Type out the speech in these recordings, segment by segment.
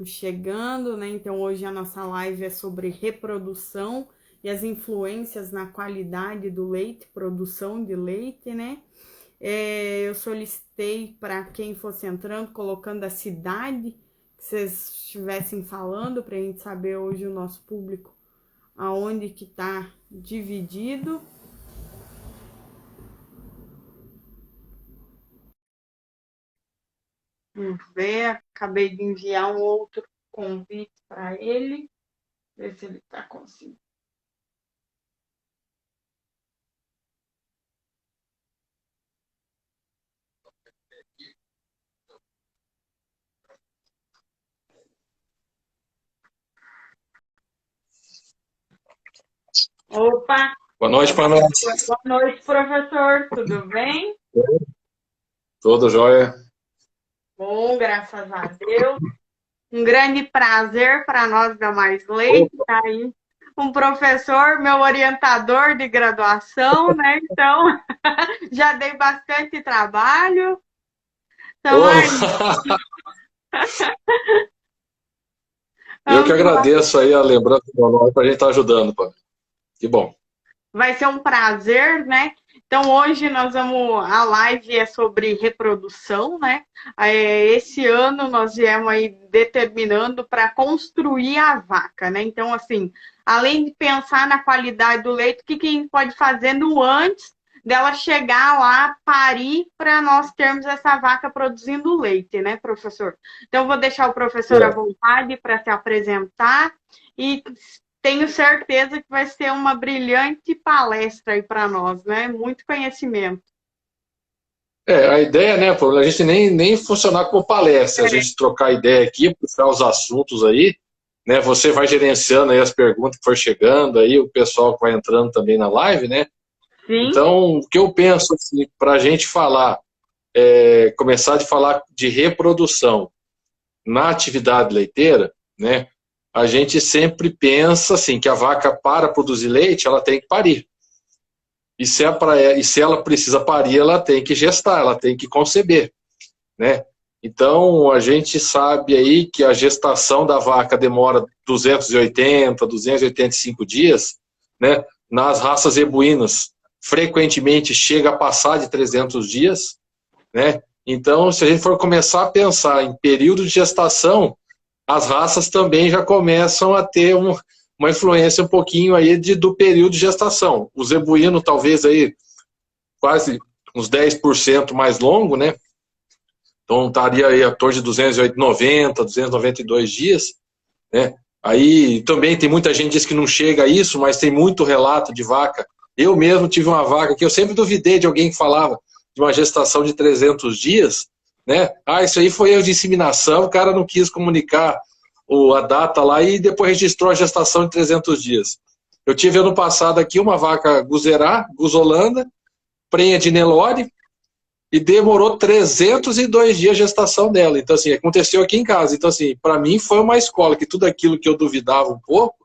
chegando, né? Então hoje a nossa live é sobre reprodução e as influências na qualidade do leite, produção de leite, né? Eu solicitei para quem fosse entrando, colocando a cidade que vocês estivessem falando, para a gente saber hoje o nosso público aonde que está dividido. Vamos ver, acabei de enviar um outro convite para ele, ver se ele está conseguindo. Opa! Boa noite para nós. Boa noite, professor. Tudo bem? Tudo jóia? Bom, graças a Deus. Um grande prazer para nós da Mais Leite estar aí. Um professor, meu orientador de graduação, né? Então, já dei bastante trabalho. Então, Eu que vamos lá. agradeço aí a lembrança do nome para a gente estar ajudando, pô. Que bom. Vai ser um prazer, né? Então, hoje nós vamos. A live é sobre reprodução, né? Esse ano nós viemos aí determinando para construir a vaca, né? Então, assim, além de pensar na qualidade do leite, o que a gente pode fazer no antes dela chegar lá, parir, para nós termos essa vaca produzindo leite, né, professor? Então, vou deixar o professor à vontade para se apresentar e tenho certeza que vai ser uma brilhante palestra aí para nós, né? Muito conhecimento. A ideia, né, pô, a gente nem funcionar como palestra, a gente trocar ideia aqui, puxar os assuntos aí, né? Você vai gerenciando aí as perguntas que for chegando aí, o pessoal que vai entrando também na live, né? Sim. Então, o que eu penso assim, para a gente falar, começar de falar de reprodução na atividade leiteira, né? A gente sempre pensa assim que a vaca para produzir leite, ela tem que parir. E se ela precisa parir, ela tem que gestar, ela tem que conceber, né? Então, a gente sabe aí que a gestação da vaca demora 280, 285 dias, né? Nas raças ebuínas, frequentemente chega a passar de 300 dias, né? Então, se a gente for começar a pensar em período de gestação, as raças também já começam a ter uma influência um pouquinho aí do período de gestação. O zebuíno talvez aí quase uns 10% mais longo, né? Então estaria aí a torre de 290, 292 dias, né? Aí também tem muita gente que diz que não chega a isso, mas tem muito relato de vaca. Eu mesmo tive uma vaca que eu sempre duvidei de alguém que falava de uma gestação de 300 dias, né? Isso aí foi erro de inseminação, o cara não quis comunicar a data lá e depois registrou a gestação de 300 dias. Eu tive ano passado aqui uma vaca Guzerá, Guzolanda, prenha de Nelore, e demorou 302 dias a gestação dela. Então, assim, aconteceu aqui em casa. Então, assim, para mim foi uma escola que tudo aquilo que eu duvidava um pouco,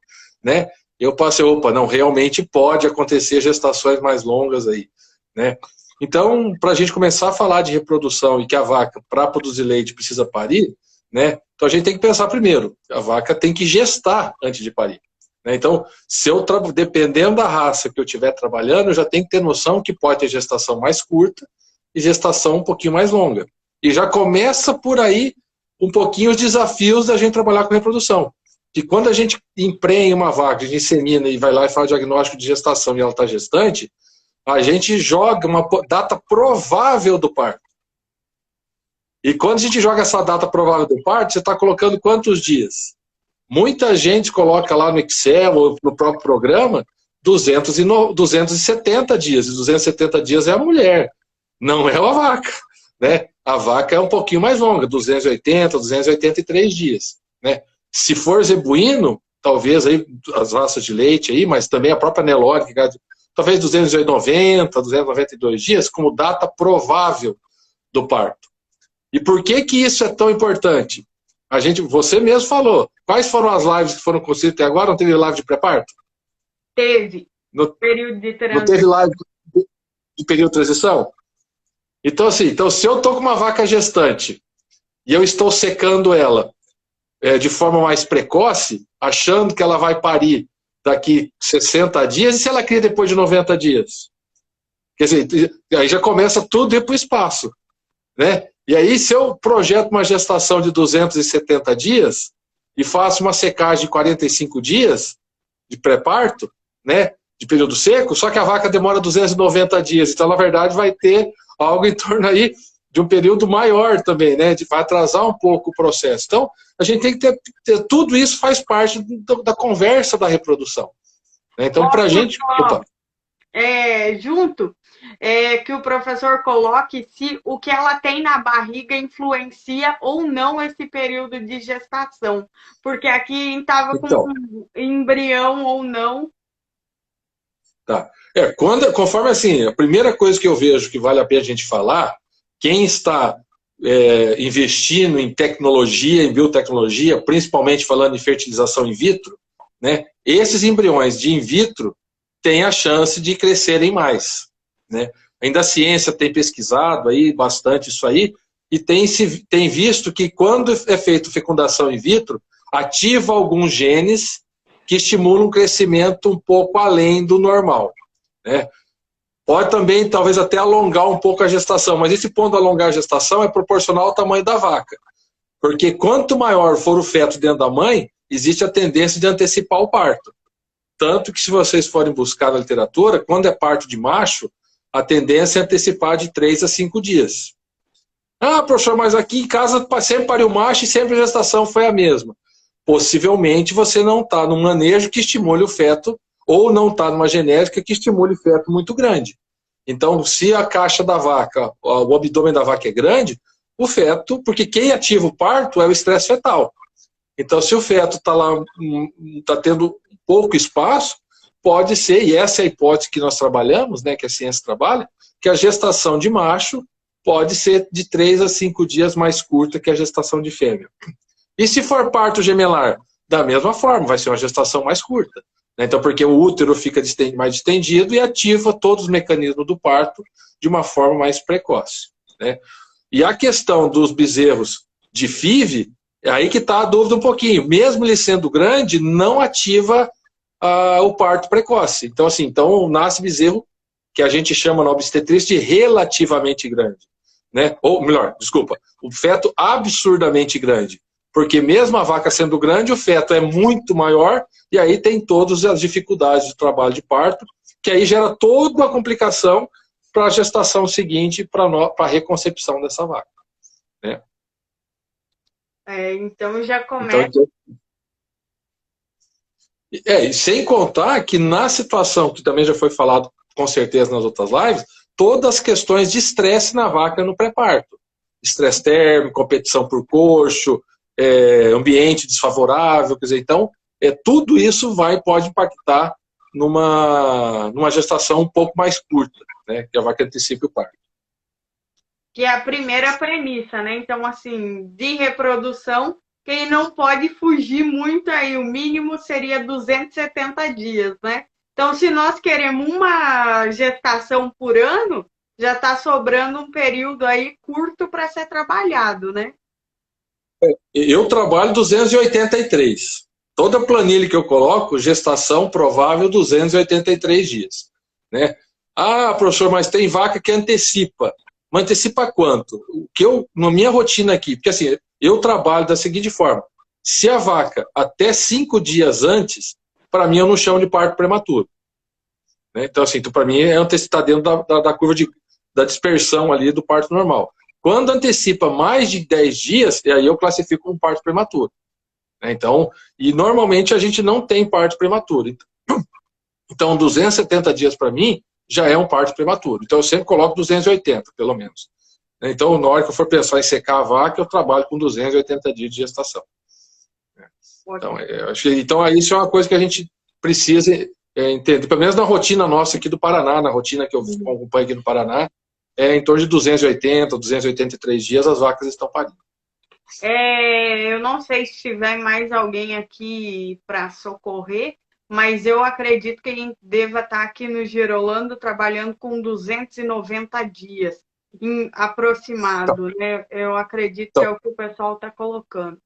né? Eu passei, opa, não, realmente pode acontecer gestações mais longas aí, né? Então, para a gente começar a falar de reprodução e que a vaca, para produzir leite, precisa parir, né? Então a gente tem que pensar primeiro, a vaca tem que gestar antes de parir. Né? Então, se eu dependendo da raça que eu estiver trabalhando, eu já tenho que ter noção que pode ter gestação mais curta e gestação um pouquinho mais longa. E já começa por aí um pouquinho os desafios da gente trabalhar com reprodução. Que quando a gente emprenha uma vaca, a gente insemina e vai lá e faz o diagnóstico de gestação e ela está gestante, a gente joga uma data provável do parto. E quando a gente joga essa data provável do parto, você está colocando quantos dias? Muita gente coloca lá no Excel ou no próprio programa 270 dias. E 270 dias é a mulher, não é a vaca. Né? A vaca é um pouquinho mais longa, 280, 283 dias. Né? Se for zebuíno, talvez aí as raças de leite, aí, mas também a própria Nelore, talvez 290, 292 dias, como data provável do parto. E por que isso é tão importante? Você mesmo falou. Quais foram as lives que foram construídas até agora? Não teve live de pré-parto? Teve. Período de transição. Não teve live de período de transição? Então, assim, se eu estou com uma vaca gestante e eu estou secando ela, de forma mais precoce, achando que ela vai parir daqui 60 dias, e se ela cria depois de 90 dias? Quer dizer, aí já começa tudo ir para o espaço, né? E aí, se eu projeto uma gestação de 270 dias e faço uma secagem de 45 dias de pré-parto, né, de período seco, só que a vaca demora 290 dias, então, na verdade, vai ter algo em torno aí de um período maior também, né, vai atrasar um pouco o processo. Então, a gente tem que ter tudo isso faz parte da conversa da reprodução. Né? Então, para a gente... Opa. Junto, que o professor coloque se o que ela tem na barriga influencia ou não esse período de gestação. Porque aqui estava com embrião ou não. Tá. Conforme assim, a primeira coisa que eu vejo que vale a pena a gente falar, quem está investindo em tecnologia, em biotecnologia, principalmente falando em fertilização in vitro, né, esses embriões de in vitro têm a chance de crescerem mais. Né? Ainda a ciência tem pesquisado aí bastante isso aí, e tem visto que quando é feito fecundação in vitro, ativa alguns genes que estimulam um crescimento um pouco além do normal. Né? Pode também, talvez, até alongar um pouco a gestação, mas esse ponto de alongar a gestação é proporcional ao tamanho da vaca. Porque quanto maior for o feto dentro da mãe, existe a tendência de antecipar o parto. Tanto que, se vocês forem buscar na literatura, quando é parto de macho, a tendência é antecipar de 3 a 5 dias. Ah, professor, mas aqui em casa sempre pariu macho e sempre a gestação foi a mesma. Possivelmente você não está num manejo que estimule o feto, ou não está numa genética que estimule o feto muito grande. Então, se a caixa da vaca, o abdômen da vaca é grande, o feto, porque quem ativa o parto é o estresse fetal. Então, se o feto está lá, está tendo pouco espaço, pode ser, e essa é a hipótese que nós trabalhamos, né, que a ciência trabalha, que a gestação de macho pode ser de 3 a 5 dias mais curta que a gestação de fêmea. E se for parto gemelar? Da mesma forma, vai ser uma gestação mais curta. Né? Então, porque o útero fica mais distendido e ativa todos os mecanismos do parto de uma forma mais precoce. Né? E a questão dos bezerros de FIV, é aí que está a dúvida um pouquinho. Mesmo ele sendo grande, não ativa o parto precoce. Então, assim, nasce bezerro que a gente chama na obstetrícia de relativamente grande. Né? Ou, melhor, desculpa, o feto absurdamente grande. Porque mesmo a vaca sendo grande, o feto é muito maior, e aí tem todas as dificuldades do trabalho de parto, que aí gera toda uma complicação para a gestação seguinte, para a reconcepção dessa vaca. Né? Então já começa... E sem contar que na situação, que também já foi falado com certeza nas outras lives, todas as questões de estresse na vaca no pré-parto. Estresse térmico, competição por coxo, ambiente desfavorável, quer dizer, então, tudo isso pode impactar numa gestação um pouco mais curta, né, que a vaca antecipe o parto. Que é a primeira premissa, né? Então, assim, de reprodução, quem não pode fugir muito aí, o mínimo seria 270 dias, né? Então, se nós queremos uma gestação por ano, já está sobrando um período aí curto para ser trabalhado, né? Eu trabalho 283. Toda planilha que eu coloco, gestação provável 283 dias. Né? Ah, professor, mas tem vaca que antecipa. Mas antecipa quanto? O que na minha rotina aqui, porque assim, eu trabalho da seguinte forma: se a vaca até 5 dias antes, para mim eu não chamo de parto prematuro. Né? Então, assim, para mim está dentro da curva da dispersão ali do parto normal. Quando antecipa mais de 10 dias, aí eu classifico como parto prematuro. Né? Então, e normalmente a gente não tem parto prematuro. Então, 270 dias para mim já é um parto prematuro. Então, eu sempre coloco 280, pelo menos. Então, na hora que eu for pensar em secar a vaca, eu trabalho com 280 dias de gestação. Então, isso é uma coisa que a gente precisa entender. Pelo menos na rotina nossa aqui do Paraná, na rotina que eu acompanho aqui no Paraná, em torno de 280, 283 dias as vacas estão parindo. Eu não sei se tiver mais alguém aqui para socorrer, mas eu acredito que a gente deva estar aqui no Girolando trabalhando com 290 dias aproximado, né? Eu acredito que é o que o pessoal está colocando.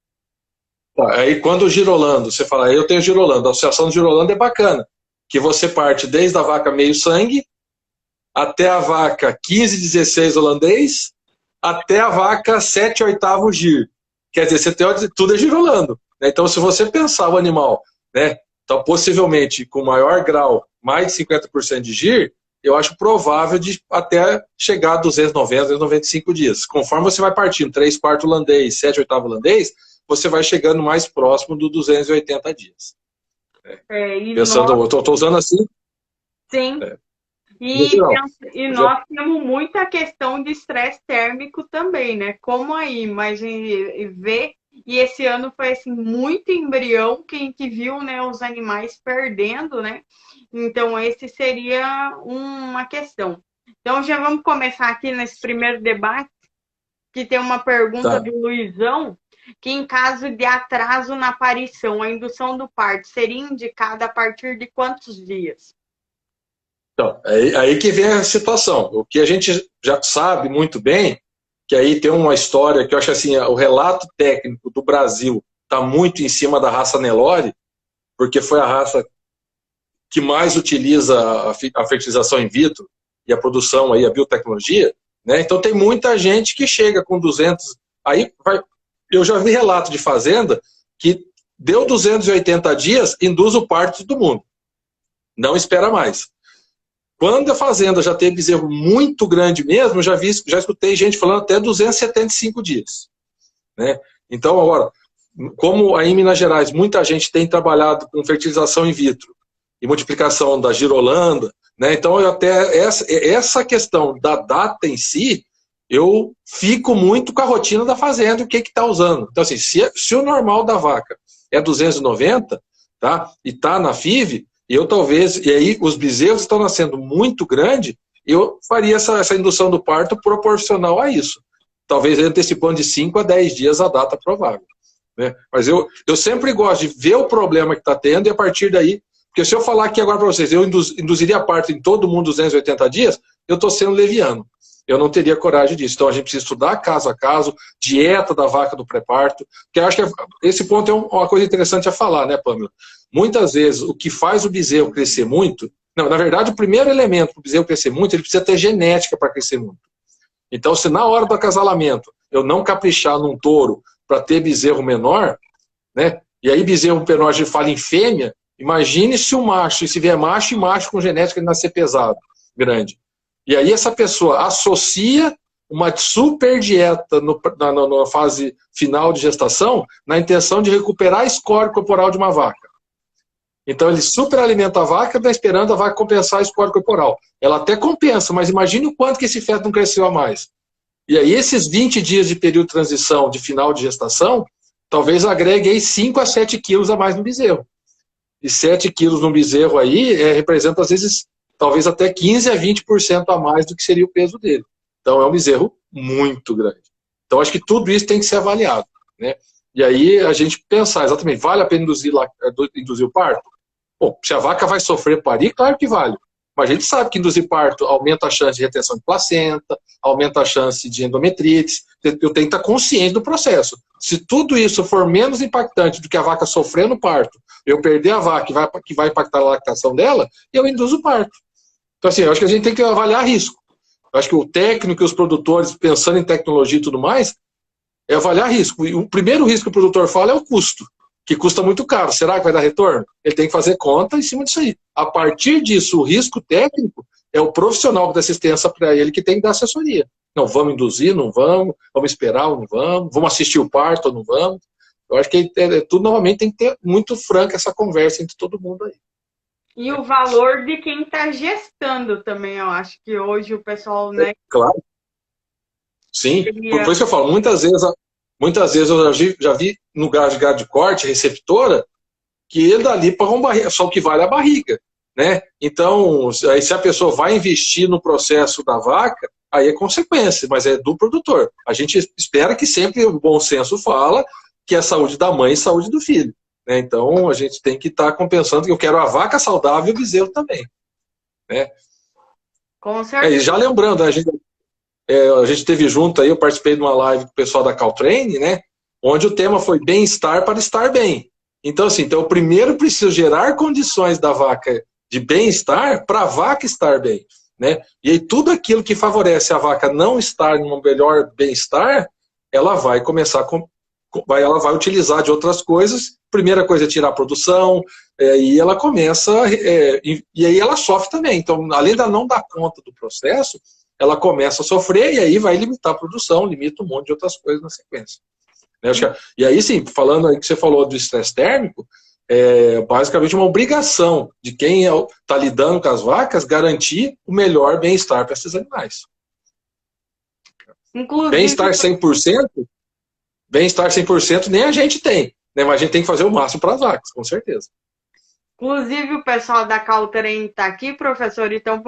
Aí quando o girolando, você fala, eu tenho girolando, a associação do girolando é bacana, que você parte desde a vaca meio sangue, até a vaca 15, 16 holandês, até a vaca 7, 8º gir. Quer dizer, você tem tudo é girolando. Né? Então, se você pensar o animal, né, então, possivelmente com maior grau, mais de 50% de gir, eu acho provável de até chegar a 290, 295 dias. Conforme você vai partindo 3/4 holandês, 7, 8º holandês, você vai chegando mais próximo do 280 dias. Pensando, eu estou usando assim. Sim. E nós temos muita questão de estresse térmico também, né? Como aí, mas ver, e esse ano foi assim, muito embrião que a gente viu, né, os animais perdendo, né? Então, esse seria uma questão. Então, já vamos começar aqui nesse primeiro debate, que tem uma pergunta do Luizão, que em caso de atraso na aparição, a indução do parto seria indicada a partir de quantos dias? Então, aí que vem a situação. O que a gente já sabe muito bem, que aí tem uma história que eu acho assim, o relato técnico do Brasil está muito em cima da raça Nelore, porque foi a raça que mais utiliza a fertilização in vitro e a produção, aí, a biotecnologia, né? Então tem muita gente que chega com 200... Eu já vi relato de fazenda que deu 280 dias, induz o parto do mundo. Não espera mais. Quando a fazenda já tem bezerro muito grande mesmo, já escutei gente falando até 275 dias. Né? Então, agora, como aí em Minas Gerais muita gente tem trabalhado com fertilização in vitro e multiplicação da girolanda, né? Então até essa questão da data em si, eu fico muito com a rotina da fazenda e o que está usando. Então, assim, se o normal da vaca é 290, tá? E está na FIV, e aí os bezerros estão nascendo muito grande, eu faria essa indução do parto proporcional a isso. Talvez antecipando de 5 a 10 dias a data provável. Né? Mas eu sempre gosto de ver o problema que está tendo e a partir daí, porque se eu falar aqui agora para vocês, eu induziria parto em todo mundo 280 dias, eu estou sendo leviano. Eu não teria coragem disso. Então a gente precisa estudar caso a caso, dieta da vaca do pré-parto, porque eu acho que esse ponto é uma coisa interessante a falar, né, Pâmela? Muitas vezes o que faz o bezerro crescer muito, não, na verdade o primeiro elemento para o bezerro crescer muito, ele precisa ter genética para crescer muito. Então se na hora do acasalamento eu não caprichar num touro para ter bezerro menor, né, e aí bezerro menor a gente fala em fêmea, imagine se o macho, e se vier macho e macho com genética ele nascer pesado, grande. E aí essa pessoa associa uma super dieta na fase final de gestação na intenção de recuperar a score corporal de uma vaca. Então ele superalimenta a vaca, está esperando a vaca compensar a score corporal. Ela até compensa, mas imagine o quanto que esse feto não cresceu a mais. E aí esses 20 dias de período de transição de final de gestação, talvez agregue aí 5 a 7 quilos a mais no bezerro. E 7 quilos no bezerro aí representa às vezes talvez até 15 a 20% a mais do que seria o peso dele. Então é um bezerro muito grande. Então acho que tudo isso tem que ser avaliado. Né? E aí a gente pensar exatamente, vale a pena induzir o parto? Bom, se a vaca vai sofrer parir, claro que vale. Mas a gente sabe que induzir parto aumenta a chance de retenção de placenta, aumenta a chance de endometrite. Eu tenho que estar consciente do processo. Se tudo isso for menos impactante do que a vaca sofrer no parto, eu perder a vaca que vai impactar a lactação dela, eu induzo o parto. Então, assim, eu acho que a gente tem que avaliar risco. Eu acho que o técnico e os produtores, pensando em tecnologia e tudo mais, é avaliar risco. E o primeiro risco que o produtor fala é o custo, que custa muito caro. Será que vai dar retorno? Ele tem que fazer conta em cima disso aí. A partir disso, o risco técnico é o profissional da assistência para ele que tem que dar assessoria. Não, vamos induzir, não vamos, vamos esperar ou não vamos assistir o parto ou não vamos. Eu acho que tudo, novamente, tem que ter muito franca essa conversa entre todo mundo aí. E o valor de quem está gestando também, eu acho que hoje o pessoal, né? Claro. Sim, por isso que eu falo, muitas vezes eu já vi no gado de corte, receptora, que ele dali para uma barriga, só o que vale é a barriga. Né? Então, aí se a pessoa vai investir no processo da vaca, aí é consequência, mas é do produtor. A gente espera que sempre o bom senso fala que é saúde da mãe e saúde do filho. Né? Então, a gente tem que estar compensando que eu quero a vaca saudável e o bezerro também. Né? Com certeza. E já lembrando, a gente teve junto aí, eu participei de uma live com o pessoal da Caltrain, né? onde o tema foi bem-estar para estar bem. Então, assim, então, eu primeiro preciso gerar condições da vaca de bem-estar para a vaca estar bem, né? E aí tudo aquilo que favorece a vaca não estar num melhor bem-estar, ela vai começar ela vai utilizar de outras coisas. Primeira coisa é tirar a produção, e ela começa, e aí ela sofre também. Então, além de não dar conta do processo, ela começa a sofrer e aí vai limitar a produção, limita um monte de outras coisas na sequência. E aí, sim, falando aí que você falou do estresse térmico, é basicamente uma obrigação de quem está lidando com as vacas garantir o melhor bem-estar para esses animais. Bem-estar 100%, bem-estar 100% nem a gente tem, né? Mas a gente tem que fazer o máximo para as vacas, com certeza. Inclusive, o pessoal da Caltrem está aqui, professor, então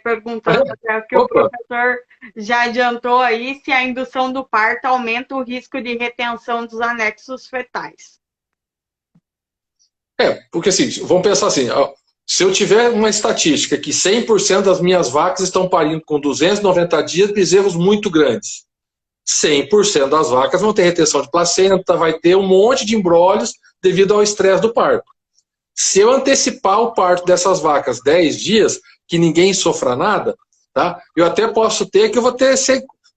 perguntando até que o professor já adiantou aí se a indução do parto aumenta o risco de retenção dos anexos fetais. Porque assim, vamos pensar assim, se eu tiver uma estatística que 100% das minhas vacas estão parindo com 290 dias, bezerros muito grandes, 100% das vacas vão ter retenção de placenta, vai ter um monte de embrólios devido ao estresse do parto. Se eu antecipar o parto dessas vacas 10 dias, que ninguém sofra nada, tá? Eu até posso ter que eu vou ter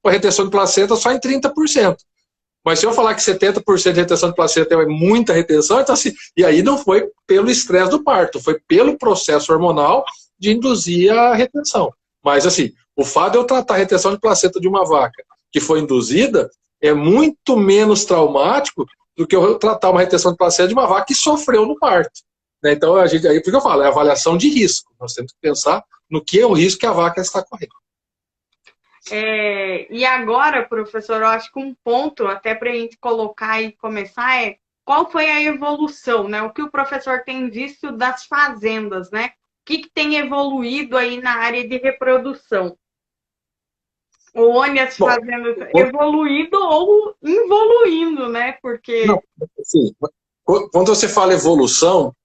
a retenção de placenta só em 30%. Mas se eu falar que 70% de retenção de placenta é muita retenção, então assim, e aí não foi pelo estresse do parto, foi pelo processo hormonal de induzir a retenção. Mas assim, o fato de eu tratar a retenção de placenta de uma vaca que foi induzida é muito menos traumático do que eu tratar uma retenção de placenta de uma vaca que sofreu no parto. Então, aí por que eu falo, é avaliação de risco. Nós temos que pensar no que é o risco que a vaca está correndo. E agora, professor, eu acho que um ponto, até para a gente colocar e começar, qual foi a evolução, né? O que o professor tem visto das fazendas, né? O que tem evoluído aí na área de reprodução? Ou onde as fazendas evoluindo ou involuindo, né? Porque... Não, assim, quando você fala evolução,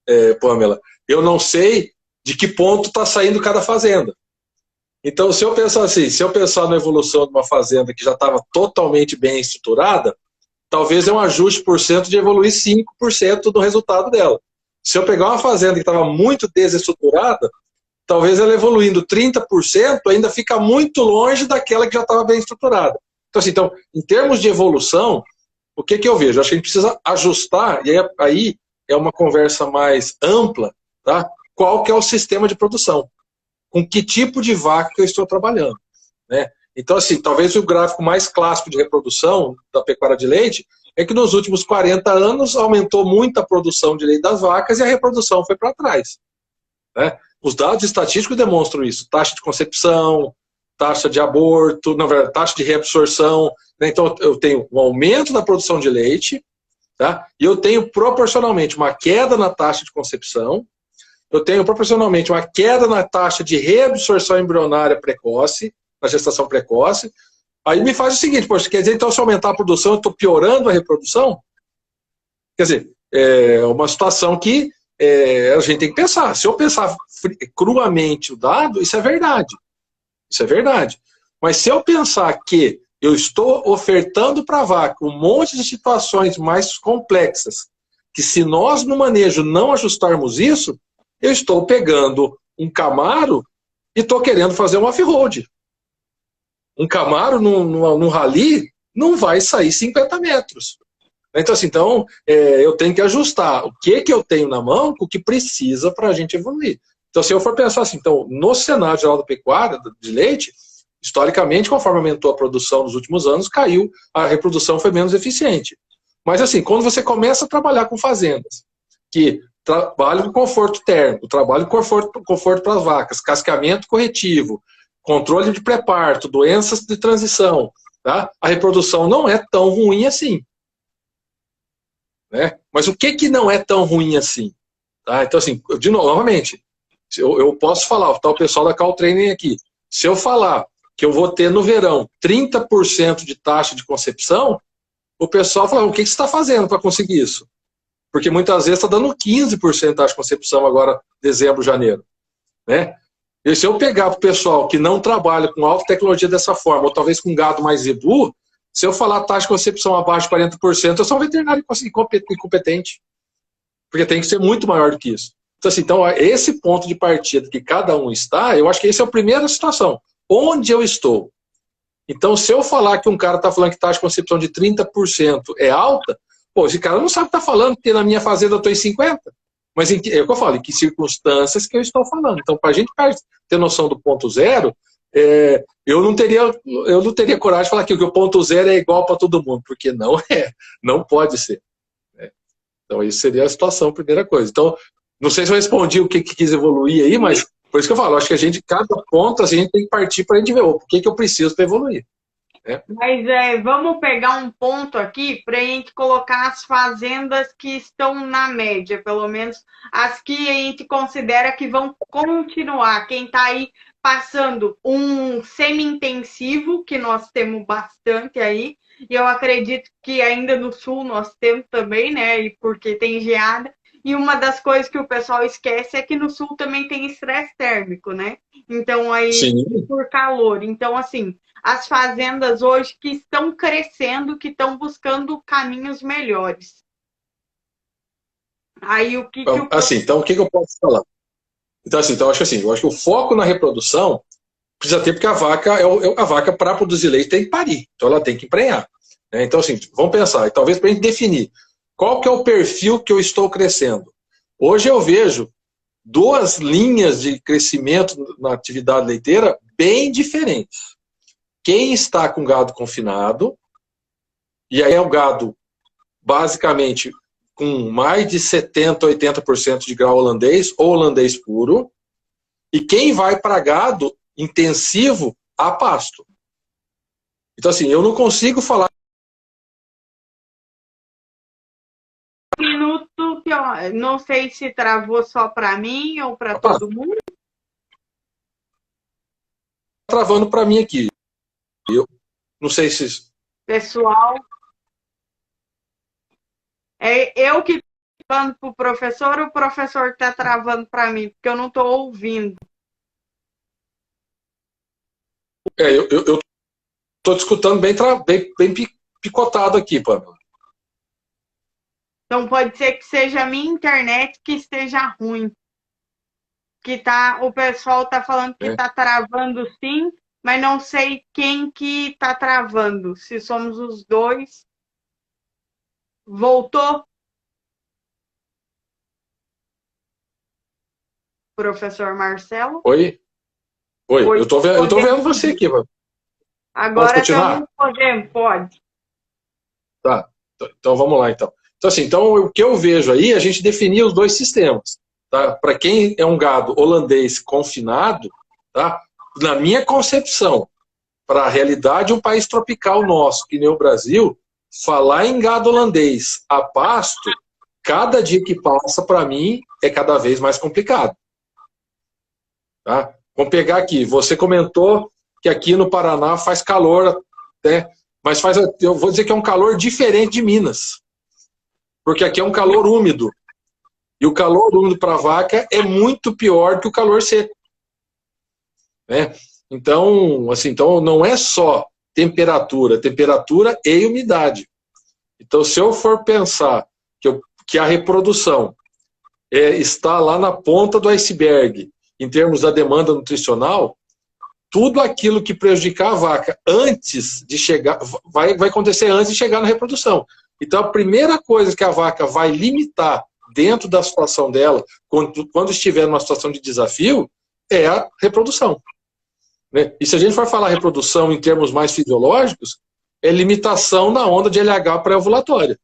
Pamela, eu não sei de que ponto está saindo cada fazenda. Então, se eu pensar assim, se eu pensar na evolução de uma fazenda que já estava totalmente bem estruturada, talvez é um ajuste por cento de evoluir 5% do resultado dela. Se eu pegar uma fazenda que estava muito desestruturada, talvez ela evoluindo 30% ainda fica muito longe daquela que já estava bem estruturada. Então, assim, em termos de evolução, o que eu vejo? Acho que a gente precisa ajustar, e aí é uma conversa mais ampla, tá? Qual que é o sistema de produção? Com que tipo de vaca que eu estou trabalhando, né? Então, assim, talvez o gráfico mais clássico de reprodução da pecuária de leite é que nos últimos 40 anos aumentou muito a produção de leite das vacas e a reprodução foi para trás, né? Os dados estatísticos demonstram isso. Taxa de concepção, taxa de aborto, na verdade, taxa de reabsorção, né? Então, eu tenho um aumento da produção de leite, tá? E eu tenho proporcionalmente uma queda na taxa de concepção, eu tenho proporcionalmente uma queda na taxa de reabsorção embrionária precoce, na gestação precoce. Aí me faz o seguinte, poxa, quer dizer, então se eu aumentar a produção, eu estou piorando a reprodução? Quer dizer, é uma situação que a gente tem que pensar. Se eu pensar cruamente o dado, isso é verdade. Isso é verdade. Mas se eu pensar que eu estou ofertando para a vaca um monte de situações mais complexas, que se nós no manejo não ajustarmos isso, eu estou pegando um Camaro e estou querendo fazer um off-road. Um Camaro num rally não vai sair 50 metros. Então, assim, eu tenho que ajustar o que eu tenho na mão com o que precisa para a gente evoluir. Então, se eu for pensar assim, no cenário geral da pecuária de leite, historicamente, conforme aumentou a produção nos últimos anos, caiu, a reprodução foi menos eficiente. Mas, assim, quando você começa a trabalhar com fazendas que trabalho com conforto térmico, trabalho com conforto para as vacas, casqueamento corretivo, controle de pré-parto, doenças de transição, tá? A reprodução não é tão ruim assim. Né? Mas o que não é tão ruim assim? Tá? Então, assim, de novo, novamente, eu posso falar, tá o pessoal da Caltraining aqui, se eu falar que eu vou ter no verão 30% de taxa de concepção, o pessoal fala, o que você está fazendo para conseguir isso? Porque muitas vezes está dando 15% de taxa de concepção agora, dezembro, janeiro. Né? E se eu pegar para o pessoal que não trabalha com alta tecnologia dessa forma, ou talvez com gado mais zebu, Se eu falar taxa de concepção abaixo de 40%, eu sou um veterinário incompetente. Porque tem que ser muito maior do que isso. Então, assim, esse ponto de partida que cada um está, eu acho que essa é a primeira situação. Onde eu estou? Então, se eu falar que um cara está falando que taxa de concepção de 30% é alta, pô, esse cara não sabe o que está falando, porque na minha fazenda eu estou em 50%. Mas é o que eu falo, em que circunstâncias que eu estou falando. Então, para a gente ter noção do ponto zero, eu não teria coragem de falar que o ponto zero é igual para todo mundo, porque não é, não pode ser. Né? Então, isso seria a situação, primeira coisa. Então, não sei se eu respondi o que quis evoluir aí, mas por isso que eu falo, acho que cada ponto, a gente tem que partir para a gente ver o que eu preciso para evoluir. Né? Mas vamos pegar um ponto aqui para a gente colocar as fazendas que estão na média, pelo menos as que a gente considera que vão continuar. Quem está aí passando um semi-intensivo, que nós temos bastante aí, e eu acredito que ainda no sul nós temos também, né? E porque tem geada. E uma das coisas que o pessoal esquece é que no sul também tem estresse térmico, né? Então, aí, Sim. por calor. Então, assim, as fazendas hoje que estão crescendo, que estão buscando caminhos melhores. Aí, o que assim, então, o que eu posso falar? Então, assim, eu acho que o foco na reprodução precisa ter, porque a vaca para produzir leite, tem que parir. Então, ela tem que emprenhar. Né? Então, assim, vamos pensar, e talvez para a gente definir qual que é o perfil que eu estou crescendo. Hoje eu vejo duas linhas de crescimento na atividade leiteira bem diferentes. Quem está com gado confinado, e aí é o gado basicamente com mais de 70%, 80% de grau holandês ou holandês puro, e quem vai para gado intensivo a pasto. Então, assim, eu não consigo falar. Minuto, que eu não sei se travou só para mim ou para todo mundo. Travando para mim aqui. Eu não sei se... Pessoal, eu que estou falando para o professor está travando para mim, porque eu não estou ouvindo. Eu estou te escutando bem picotado aqui, Pamela. Então pode ser que seja a minha internet que esteja ruim. O pessoal está falando que está travando sim, mas não sei quem que está travando. Se somos os dois. Voltou? Professor Marcelo? Oi? Eu estou vendo você aqui, mano. Agora estamos podendo, pode. Tá, então vamos lá, então. Então, assim, o que eu vejo aí, a gente definir os dois sistemas. Tá? Para quem é um gado holandês confinado, tá? Na minha concepção, para a realidade de um país tropical nosso, que nem o Brasil, falar em gado holandês a pasto, cada dia que passa, para mim, é cada vez mais complicado. Tá? Vamos pegar aqui, você comentou que aqui no Paraná faz calor, né? Mas eu vou dizer que é um calor diferente de Minas. Porque aqui é um calor úmido. E o calor úmido para a vaca é muito pior que o calor seco. Né? Então, assim, não é só temperatura e umidade. Então, se eu for pensar que a reprodução está lá na ponta do iceberg, em termos da demanda nutricional, tudo aquilo que prejudicar a vaca antes de chegar, vai acontecer antes de chegar na reprodução. Então, a primeira coisa que a vaca vai limitar dentro da situação dela, quando estiver numa situação de desafio, é a reprodução. Né? E se a gente for falar reprodução em termos mais fisiológicos, é limitação na onda de LH pré-ovulatória.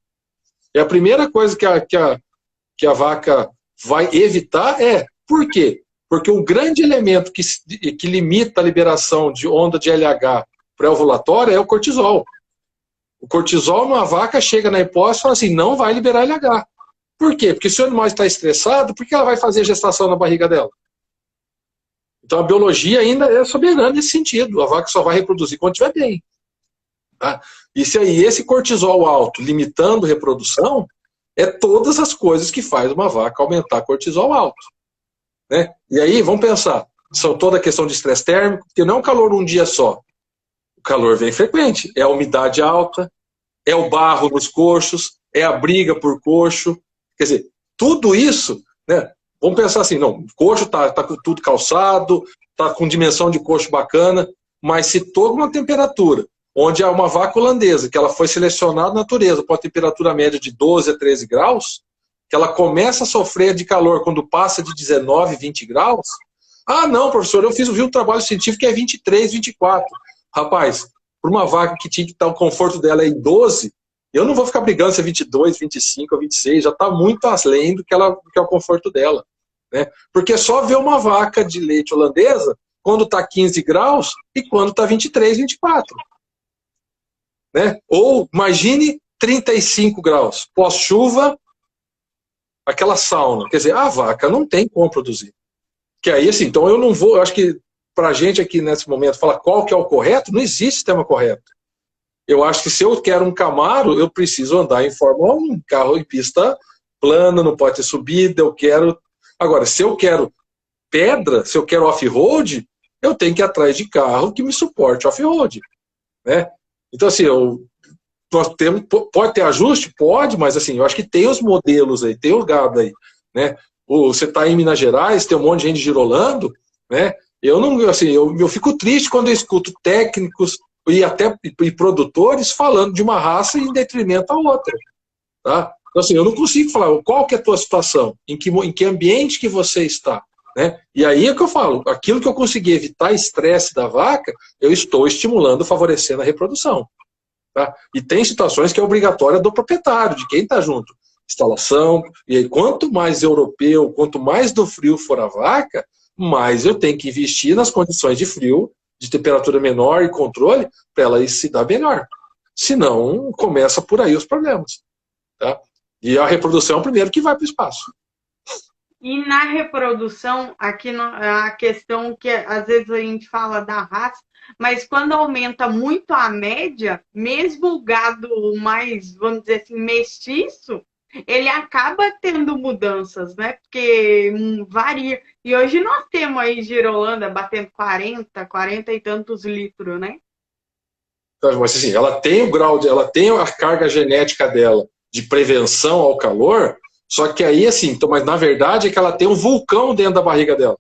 E a primeira coisa que a vaca vai evitar por quê? Porque um grande elemento que limita a liberação de onda de LH pré-ovulatória é o cortisol. O cortisol numa vaca chega na hipófise e fala assim, não vai liberar LH. Por quê? Porque se o animal está estressado, por que ela vai fazer gestação na barriga dela? Então a biologia ainda é soberana nesse sentido. A vaca só vai reproduzir quando estiver bem. Tá? E se aí esse cortisol alto limitando a reprodução, é todas as coisas que faz uma vaca aumentar cortisol alto. Né? E aí, vamos pensar, são toda a questão de estresse térmico, porque não é um calor um dia só. O calor vem frequente. É a umidade alta, é o barro nos coxos, é a briga por coxo. Quer dizer, tudo isso, né? Vamos pensar assim, não, o coxo tá com tudo calçado, tá com dimensão de coxo bacana, mas se toda uma temperatura, onde há uma vaca holandesa, que ela foi selecionada na natureza com a temperatura média de 12 a 13 graus, que ela começa a sofrer de calor quando passa de 19, 20 graus, ah, não, professor, eu vi um trabalho científico que é 23, 24. Rapaz, para uma vaca que tinha que estar o conforto dela em 12, eu não vou ficar brigando se é 22, 25 ou 26, já está muito além do que é o conforto dela. Né? Porque é só ver uma vaca de leite holandesa quando está 15 graus e quando está 23, 24. Né? Ou imagine 35 graus, pós-chuva, aquela sauna. Quer dizer, a vaca não tem como produzir. Que aí, assim, então eu não vou, eu acho que para a gente aqui nesse momento falar qual que é o correto, não existe sistema correto. Eu acho que se eu quero um Camaro, eu preciso andar em Fórmula 1, carro em pista plana, não pode ter subida, eu quero... Agora, se eu quero pedra, se eu quero off-road, eu tenho que ir atrás de carro que me suporte off-road. Né? Então, assim, nós temos, pode ter ajuste? Pode, mas assim, eu acho que tem os modelos aí, tem o gado aí. Né? Você está em Minas Gerais, tem um monte de gente girolando, né? Eu não, assim, eu fico triste quando eu escuto técnicos e até produtores falando de uma raça em detrimento à outra. Tá? Então, assim, eu não consigo falar qual que é a tua situação, em que ambiente que você está. Né? E aí é que eu falo, aquilo que eu consegui evitar estresse da vaca, eu estou estimulando, favorecendo a reprodução. Tá? E tem situações que é obrigatória do proprietário, de quem está junto. Instalação, e aí quanto mais europeu, quanto mais do frio for a vaca, mais eu tenho que investir nas condições de frio, de temperatura menor e controle, para ela se dar melhor. Senão, começa por aí os problemas. Tá? E a reprodução é o primeiro que vai para o espaço. E na reprodução, aqui a questão que às vezes a gente fala da raça, mas quando aumenta muito a média, mesmo o gado mais, vamos dizer assim, mestiço, ele acaba tendo mudanças, né? Porque varia. E hoje nós temos aí Girolanda batendo 40 e tantos litros, né? Mas assim, ela tem o grau ela tem a carga genética dela de prevenção ao calor, só que aí, assim, então, mas na verdade é que ela tem um vulcão dentro da barriga dela.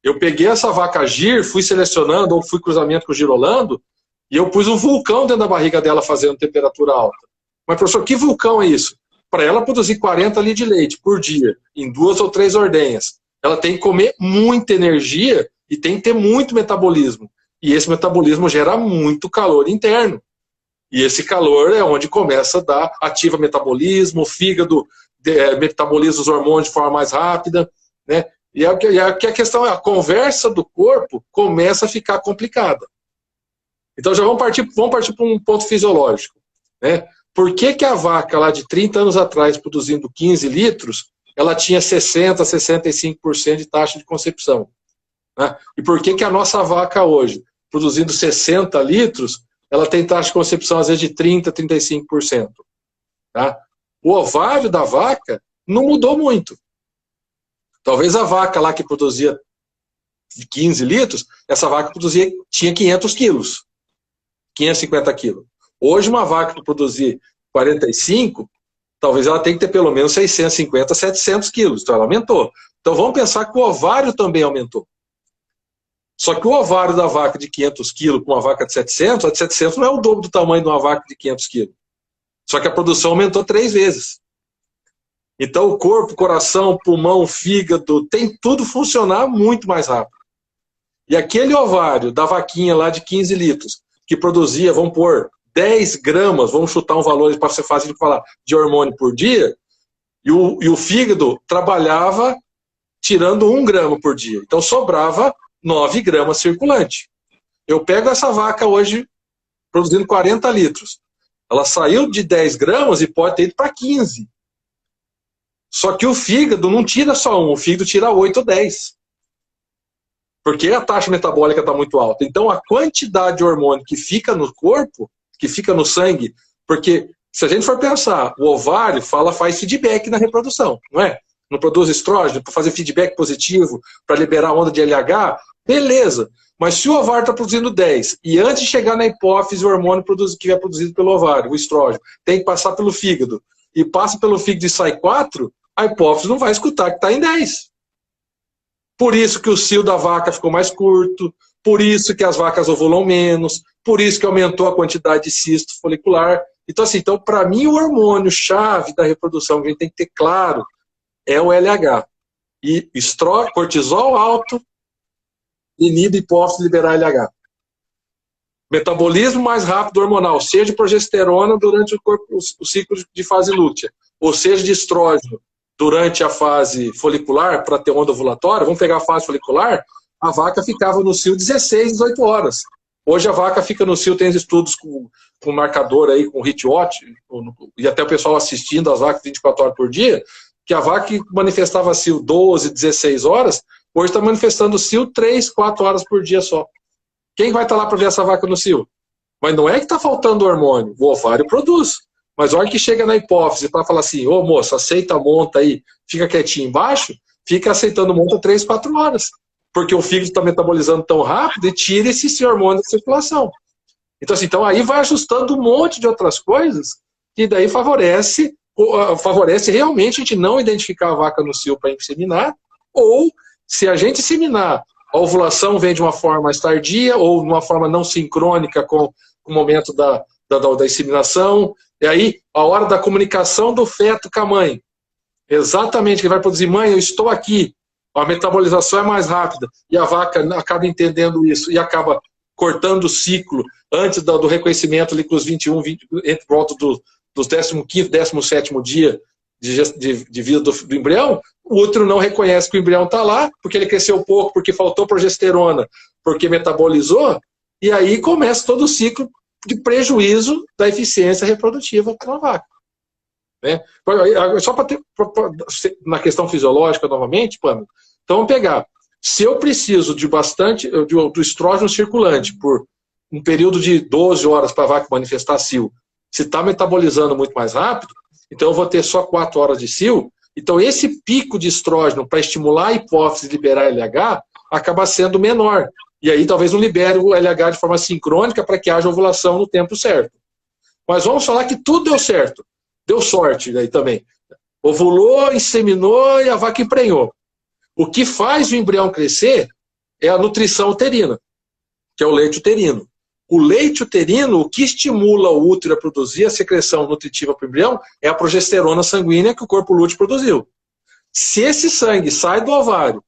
Eu peguei essa vaca gir, fui selecionando, ou fui cruzamento com o girolando, e eu pus um vulcão dentro da barriga dela fazendo temperatura alta. Mas, professor, que vulcão é isso? Para ela produzir 40 litros de leite por dia, em 2 ou 3 ordenhas, ela tem que comer muita energia e tem que ter muito metabolismo. E esse metabolismo gera muito calor interno. E esse calor é onde começa a dar, ativa metabolismo, o fígado metaboliza os hormônios de forma mais rápida, né? E a questão é, a conversa do corpo começa a ficar complicada. Então já vamos partir para um ponto fisiológico. Né? Por que a vaca lá de 30 anos atrás, produzindo 15 litros, ela tinha 60%, 65% de taxa de concepção? Né? E por que a nossa vaca hoje, produzindo 60 litros, ela tem taxa de concepção às vezes de 30%, 35%? Tá? O ovário da vaca não mudou muito. Talvez a vaca lá que produzia 15 litros, essa vaca tinha 500 quilos, 550 quilos. Hoje uma vaca que produzir 45, talvez ela tenha que ter pelo menos 650, 700 quilos. Então ela aumentou. Então vamos pensar que o ovário também aumentou. Só que o ovário da vaca de 500 quilos com uma vaca de 700, a de 700 não é o dobro do tamanho de uma vaca de 500 quilos. Só que a produção aumentou 3 vezes. Então o corpo, coração, pulmão, fígado, tem tudo funcionar muito mais rápido. E aquele ovário da vaquinha lá de 15 litros, que produzia, vamos pôr, 10 gramas, vamos chutar um valor para ser fácil de falar, de hormônio por dia, e o fígado trabalhava tirando 1 grama por dia. Então sobrava 9 gramas circulante. Eu pego essa vaca hoje produzindo 40 litros. Ela saiu de 10 gramas e pode ter ido para 15. Só que o fígado não tira só 1, o fígado tira 8 ou 10. Porque a taxa metabólica está muito alta. Então a quantidade de hormônio que fica no corpo, que fica no sangue, porque se a gente for pensar, o ovário faz feedback na reprodução, não é? Não produz estrógeno para fazer feedback positivo, para liberar onda de LH. beleza. Mas se o ovário está produzindo 10, e antes de chegar na hipófise, o hormônio que é produzido pelo ovário, o estrógeno, tem que passar pelo fígado, e passa pelo fígado e sai 4, a hipófise não vai escutar que está em 10. Por isso que o cio da vaca ficou mais curto, por isso que as vacas ovulam menos, por isso que aumentou a quantidade de cisto folicular. Então, assim, para mim, o hormônio-chave da reprodução que a gente tem que ter claro é o LH. E cortisol alto inibe hipófise liberar LH. Metabolismo mais rápido hormonal, seja de progesterona durante o ciclo de fase lútea, ou seja de estrógeno durante a fase folicular, para ter onda ovulatória. Vamos pegar a fase folicular, a vaca ficava no cio 16, 18 horas. Hoje a vaca fica no cio, tem estudos com marcador aí, com HitWatch, e até o pessoal assistindo as vacas 24 horas por dia, que a vaca que manifestava cio 12, 16 horas, hoje está manifestando cio 3, 4 horas por dia só. Quem vai estar lá para ver essa vaca no cio? Mas não é que está faltando hormônio, o ovário produz. Mas a hora que chega na hipófise para falar assim, ô moço, aceita a monta aí, fica quietinho embaixo, fica aceitando monta 3, 4 horas. Porque o fígado está metabolizando tão rápido e tira esse hormônio da circulação. Então, assim, aí vai ajustando um monte de outras coisas que daí favorece realmente a gente não identificar a vaca no cio para inseminar, ou se a gente inseminar, a ovulação vem de uma forma mais tardia ou de uma forma não sincrônica com o momento da inseminação, e aí a hora da comunicação do feto com a mãe, exatamente, que vai produzir, mãe, eu estou aqui, a metabolização é mais rápida, e a vaca acaba entendendo isso, e acaba cortando o ciclo antes do reconhecimento ali com os 21, entre volta dos 15º, 17º dia de vida do embrião, o útero não reconhece que o embrião está lá, porque ele cresceu pouco, porque faltou progesterona, porque metabolizou, e aí começa todo o ciclo de prejuízo da eficiência reprodutiva para a vaca. Né? Só para ter, na questão fisiológica, novamente, Pâmela, então vamos pegar. Se eu preciso de bastante do estrógeno circulante por um período de 12 horas para a vaca manifestar cio, se está metabolizando muito mais rápido, então eu vou ter só 4 horas de cio, então esse pico de estrógeno para estimular a hipófise e liberar LH acaba sendo menor. E aí talvez não libere o LH de forma sincrônica para que haja ovulação no tempo certo. Mas vamos falar que tudo deu certo. Deu sorte daí também. Ovulou, inseminou e a vaca emprenhou. O que faz o embrião crescer é a nutrição uterina, que é o leite uterino. O leite uterino, o que estimula o útero a produzir a secreção nutritiva para o embrião é a progesterona sanguínea que o corpo lúteo produziu. Se esse sangue sai do ovário,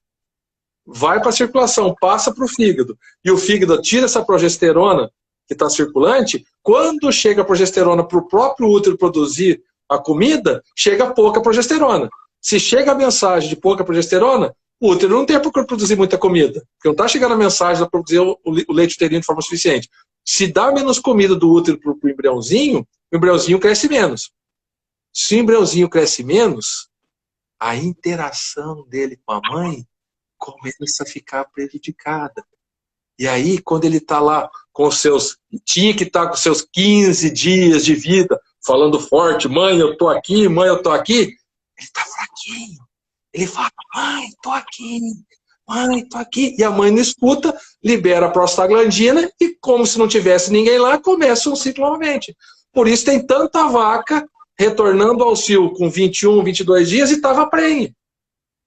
vai para a circulação, passa para o fígado, e o fígado tira essa progesterona que está circulante, quando chega a progesterona para o próprio útero produzir a comida, chega pouca progesterona. Se chega a mensagem de pouca progesterona, o útero não tem por que produzir muita comida, porque não está chegando a mensagem de produzir o leite uterino de forma suficiente. Se dá menos comida do útero para o embriãozinho cresce menos. Se o embriãozinho cresce menos, a interação dele com a mãe começa a ficar prejudicada. E aí, quando ele está lá com os seus... Tinha que estar com os seus 15 dias de vida, falando forte, mãe, eu tô aqui, mãe, eu tô aqui. Ele está fraquinho. Ele fala, mãe, tô aqui. Mãe, tô aqui. E a mãe não escuta, libera a prostaglandina e, como se não tivesse ninguém lá, começa um ciclo novamente. Por isso tem tanta vaca retornando ao cio com 21, 22 dias e estava prenhe.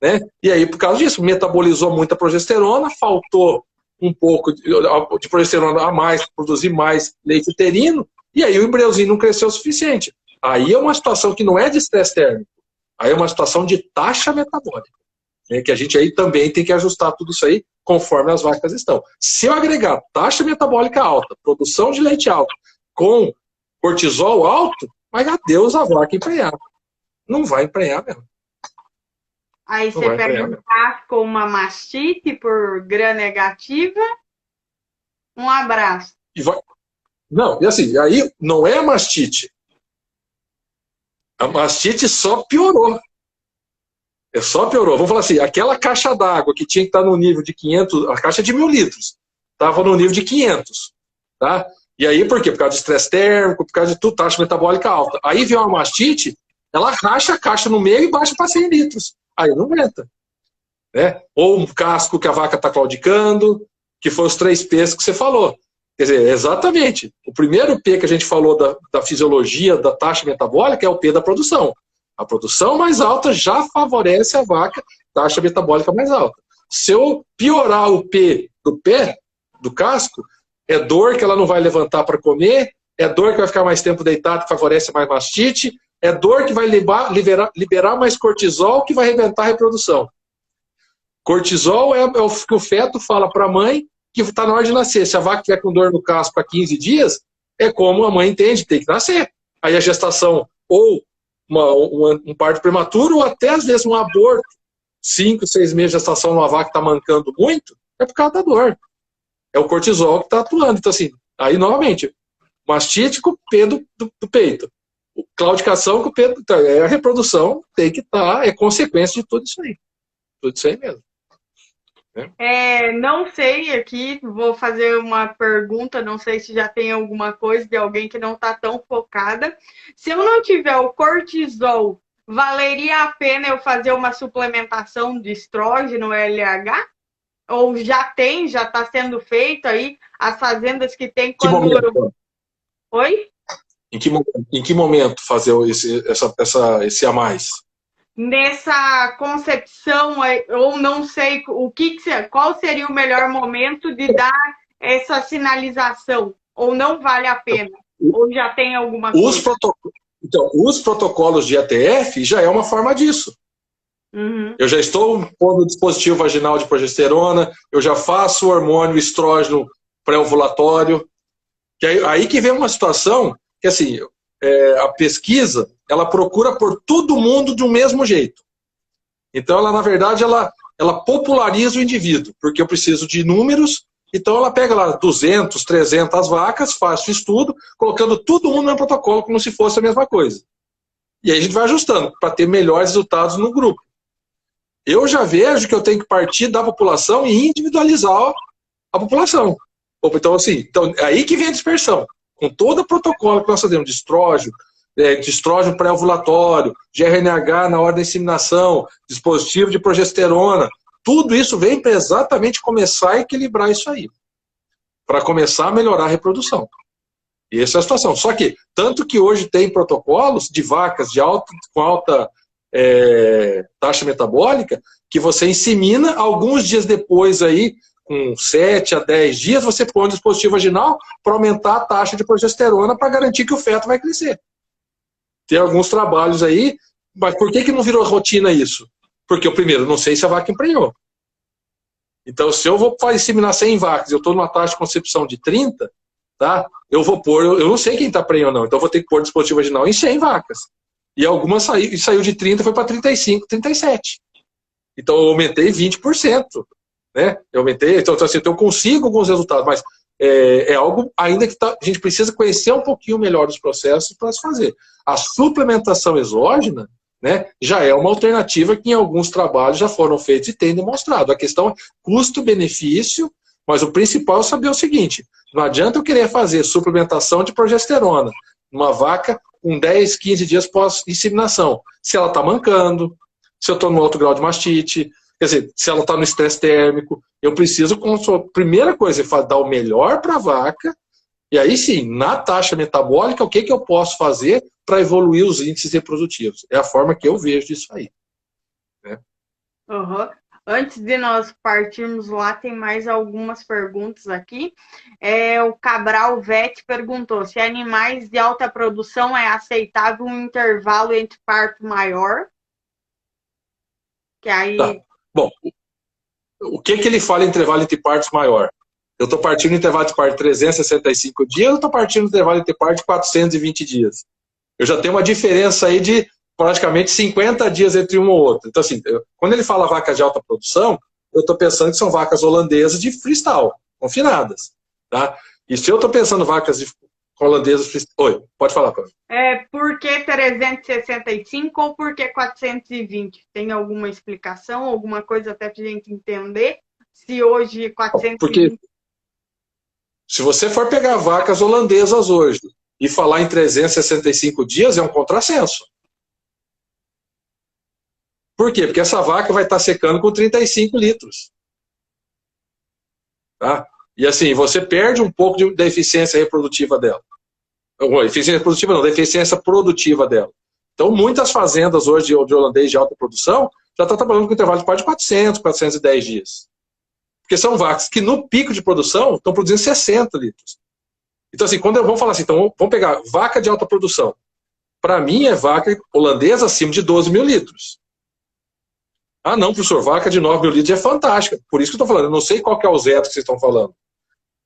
Né? E aí, por causa disso, metabolizou muita progesterona, faltou um pouco de progesterona a mais, produzir mais leite uterino, e aí o embriãozinho não cresceu o suficiente. Aí é uma situação que não é de estresse térmico, aí é uma situação de taxa metabólica, né? Que a gente aí também tem que ajustar tudo isso aí conforme as vacas estão. Se eu agregar taxa metabólica alta, produção de leite alto, com cortisol alto, vai adeus a vaca emprenhar. Não vai emprenhar mesmo. Aí você pega um casco com uma mastite por gram-negativa, um abraço. Não, e assim, aí não é a mastite. A mastite só piorou. Só piorou. Vamos falar assim, aquela caixa d'água que tinha que estar no nível de 500, a caixa de 1000 litros, estava no nível de 500. Tá? E aí por quê? Por causa de estresse térmico, por causa de tudo, taxa metabólica alta. Aí vem uma mastite, ela racha a caixa no meio e baixa para 100 litros. Aí não aguenta. né? Ou um casco que a vaca está claudicando, que foi os 3 P's que você falou. Quer dizer, exatamente. O primeiro P que a gente falou da fisiologia, da taxa metabólica, é o P da produção. A produção mais alta já favorece a vaca, taxa metabólica mais alta. Se eu piorar o P do pé, do casco, é dor que ela não vai levantar para comer, é dor que vai ficar mais tempo deitado, que favorece mais mastite, é dor que vai liberar mais cortisol, que vai arrebentar a reprodução. Cortisol é o que o feto fala para a mãe que está na hora de nascer. Se a vaca estiver com dor no casco há 15 dias, é como a mãe entende, tem que nascer. Aí a gestação, ou um parto prematuro, ou até às vezes um aborto, 5, 6 meses de gestação numa vaca que está mancando muito, é por causa da dor. É o cortisol que está atuando. Então, assim, aí novamente, mastite com o P do peito. Claudicação com o P do... A reprodução tem que estar, é consequência de tudo isso aí. Tudo isso aí mesmo. Não sei aqui, vou fazer uma pergunta, não sei se já tem alguma coisa de alguém que não está tão focada. Se eu não tiver o cortisol, valeria a pena eu fazer uma suplementação de estrógeno LH? Ou já está sendo feito aí, as fazendas que tem quando... Oi? Em que momento fazer esse a mais? Nessa concepção, ou não sei qual seria o melhor momento de dar essa sinalização, ou não vale a pena, ou já tem alguma coisa? Então, os protocolos de ETF já é uma forma disso. Uhum. Eu já estou pondo dispositivo vaginal de progesterona, eu já faço o hormônio estrógeno pré-ovulatório, que aí que vem uma situação que, assim, a pesquisa, ela procura por todo mundo de um mesmo jeito. Então, ela, na verdade, ela populariza o indivíduo, porque eu preciso de números, então ela pega lá 200, 300 vacas, faz o estudo, colocando todo mundo no protocolo como se fosse a mesma coisa. E aí a gente vai ajustando para ter melhores resultados no grupo. Eu já vejo que eu tenho que partir da população e individualizar a população. Então, assim, aí que vem a dispersão. Com todo o protocolo que nós fazemos de estrógeno pré-ovulatório, de RNH na hora da inseminação, dispositivo de progesterona, tudo isso vem para exatamente começar a equilibrar isso aí. Para começar a melhorar a reprodução. E essa é a situação. Só que, tanto que hoje tem protocolos de vacas com alta taxa metabólica, que você insemina, alguns dias depois aí, com 7 a 10 dias, você põe um dispositivo vaginal para aumentar a taxa de progesterona para garantir que o feto vai crescer. Tem alguns trabalhos aí, mas por que não virou rotina isso? Porque eu, primeiro, não sei se a vaca emprenhou. Então, se eu vou inseminar 100 vacas, eu estou numa taxa de concepção de 30, tá? Eu não sei quem está prenhão não, então eu vou ter que pôr dispositivo vaginal em 100 vacas. E algumas saiu de 30 e foi para 35, 37. Então, eu aumentei 20%. Né? Eu aumentei, então assim, eu consigo alguns resultados, mas é algo ainda que a gente precisa conhecer um pouquinho melhor os processos para se fazer. A suplementação exógena, né, já é uma alternativa que em alguns trabalhos já foram feitos e tem demonstrado. A questão é custo-benefício, mas o principal é saber o seguinte: não adianta eu querer fazer suplementação de progesterona numa vaca com 10, 15 dias pós-inseminação, se ela está mancando, se eu estou no alto grau de mastite, quer dizer, se ela está no estresse térmico, eu preciso, primeira coisa, é dar o melhor para a vaca, e aí sim, na taxa metabólica, o que eu posso fazer para evoluir os índices reprodutivos? É a forma que eu vejo disso aí. Né? Uhum. Antes de nós partirmos lá, tem mais algumas perguntas aqui. O Cabral Vete perguntou se animais de alta produção é aceitável um intervalo entre parto maior? Que aí... Tá. Bom, o que ele fala em intervalo entre partos maior? Eu estou partindo no intervalo de parto de 365 dias ou estou partindo no intervalo entre parto de 420 dias? Eu já tenho uma diferença aí de praticamente 50 dias entre uma ou outra. Então, assim, quando ele fala vaca de alta produção, eu estou pensando que são vacas holandesas de freestyle, confinadas. Tá? E se eu estou pensando vacas holandesas freestyle... Oi, pode falar, Paulo. Por que 365 ou por que 420? Tem alguma explicação, alguma coisa até para a gente entender? Se hoje 420... Porque se você for pegar vacas holandesas hoje e falar em 365 dias, é um contrassenso. Por quê? Porque essa vaca vai estar secando com 35 litros. Tá? E assim, você perde um pouco da eficiência reprodutiva dela. Eficiência reprodutiva não, da eficiência produtiva dela. Então, muitas fazendas hoje de holandês de alta produção já estão trabalhando com intervalo de quase 400, 410 dias. Porque são vacas que no pico de produção estão produzindo 60 litros. Então, assim, quando vamos falar assim, então vamos pegar vaca de alta produção. Para mim, é vaca holandesa acima de 12 mil litros. Ah, não, professor, vaca de 9 mil litros é fantástica. Por isso que eu estou falando, eu não sei qual que é o zero que vocês estão falando.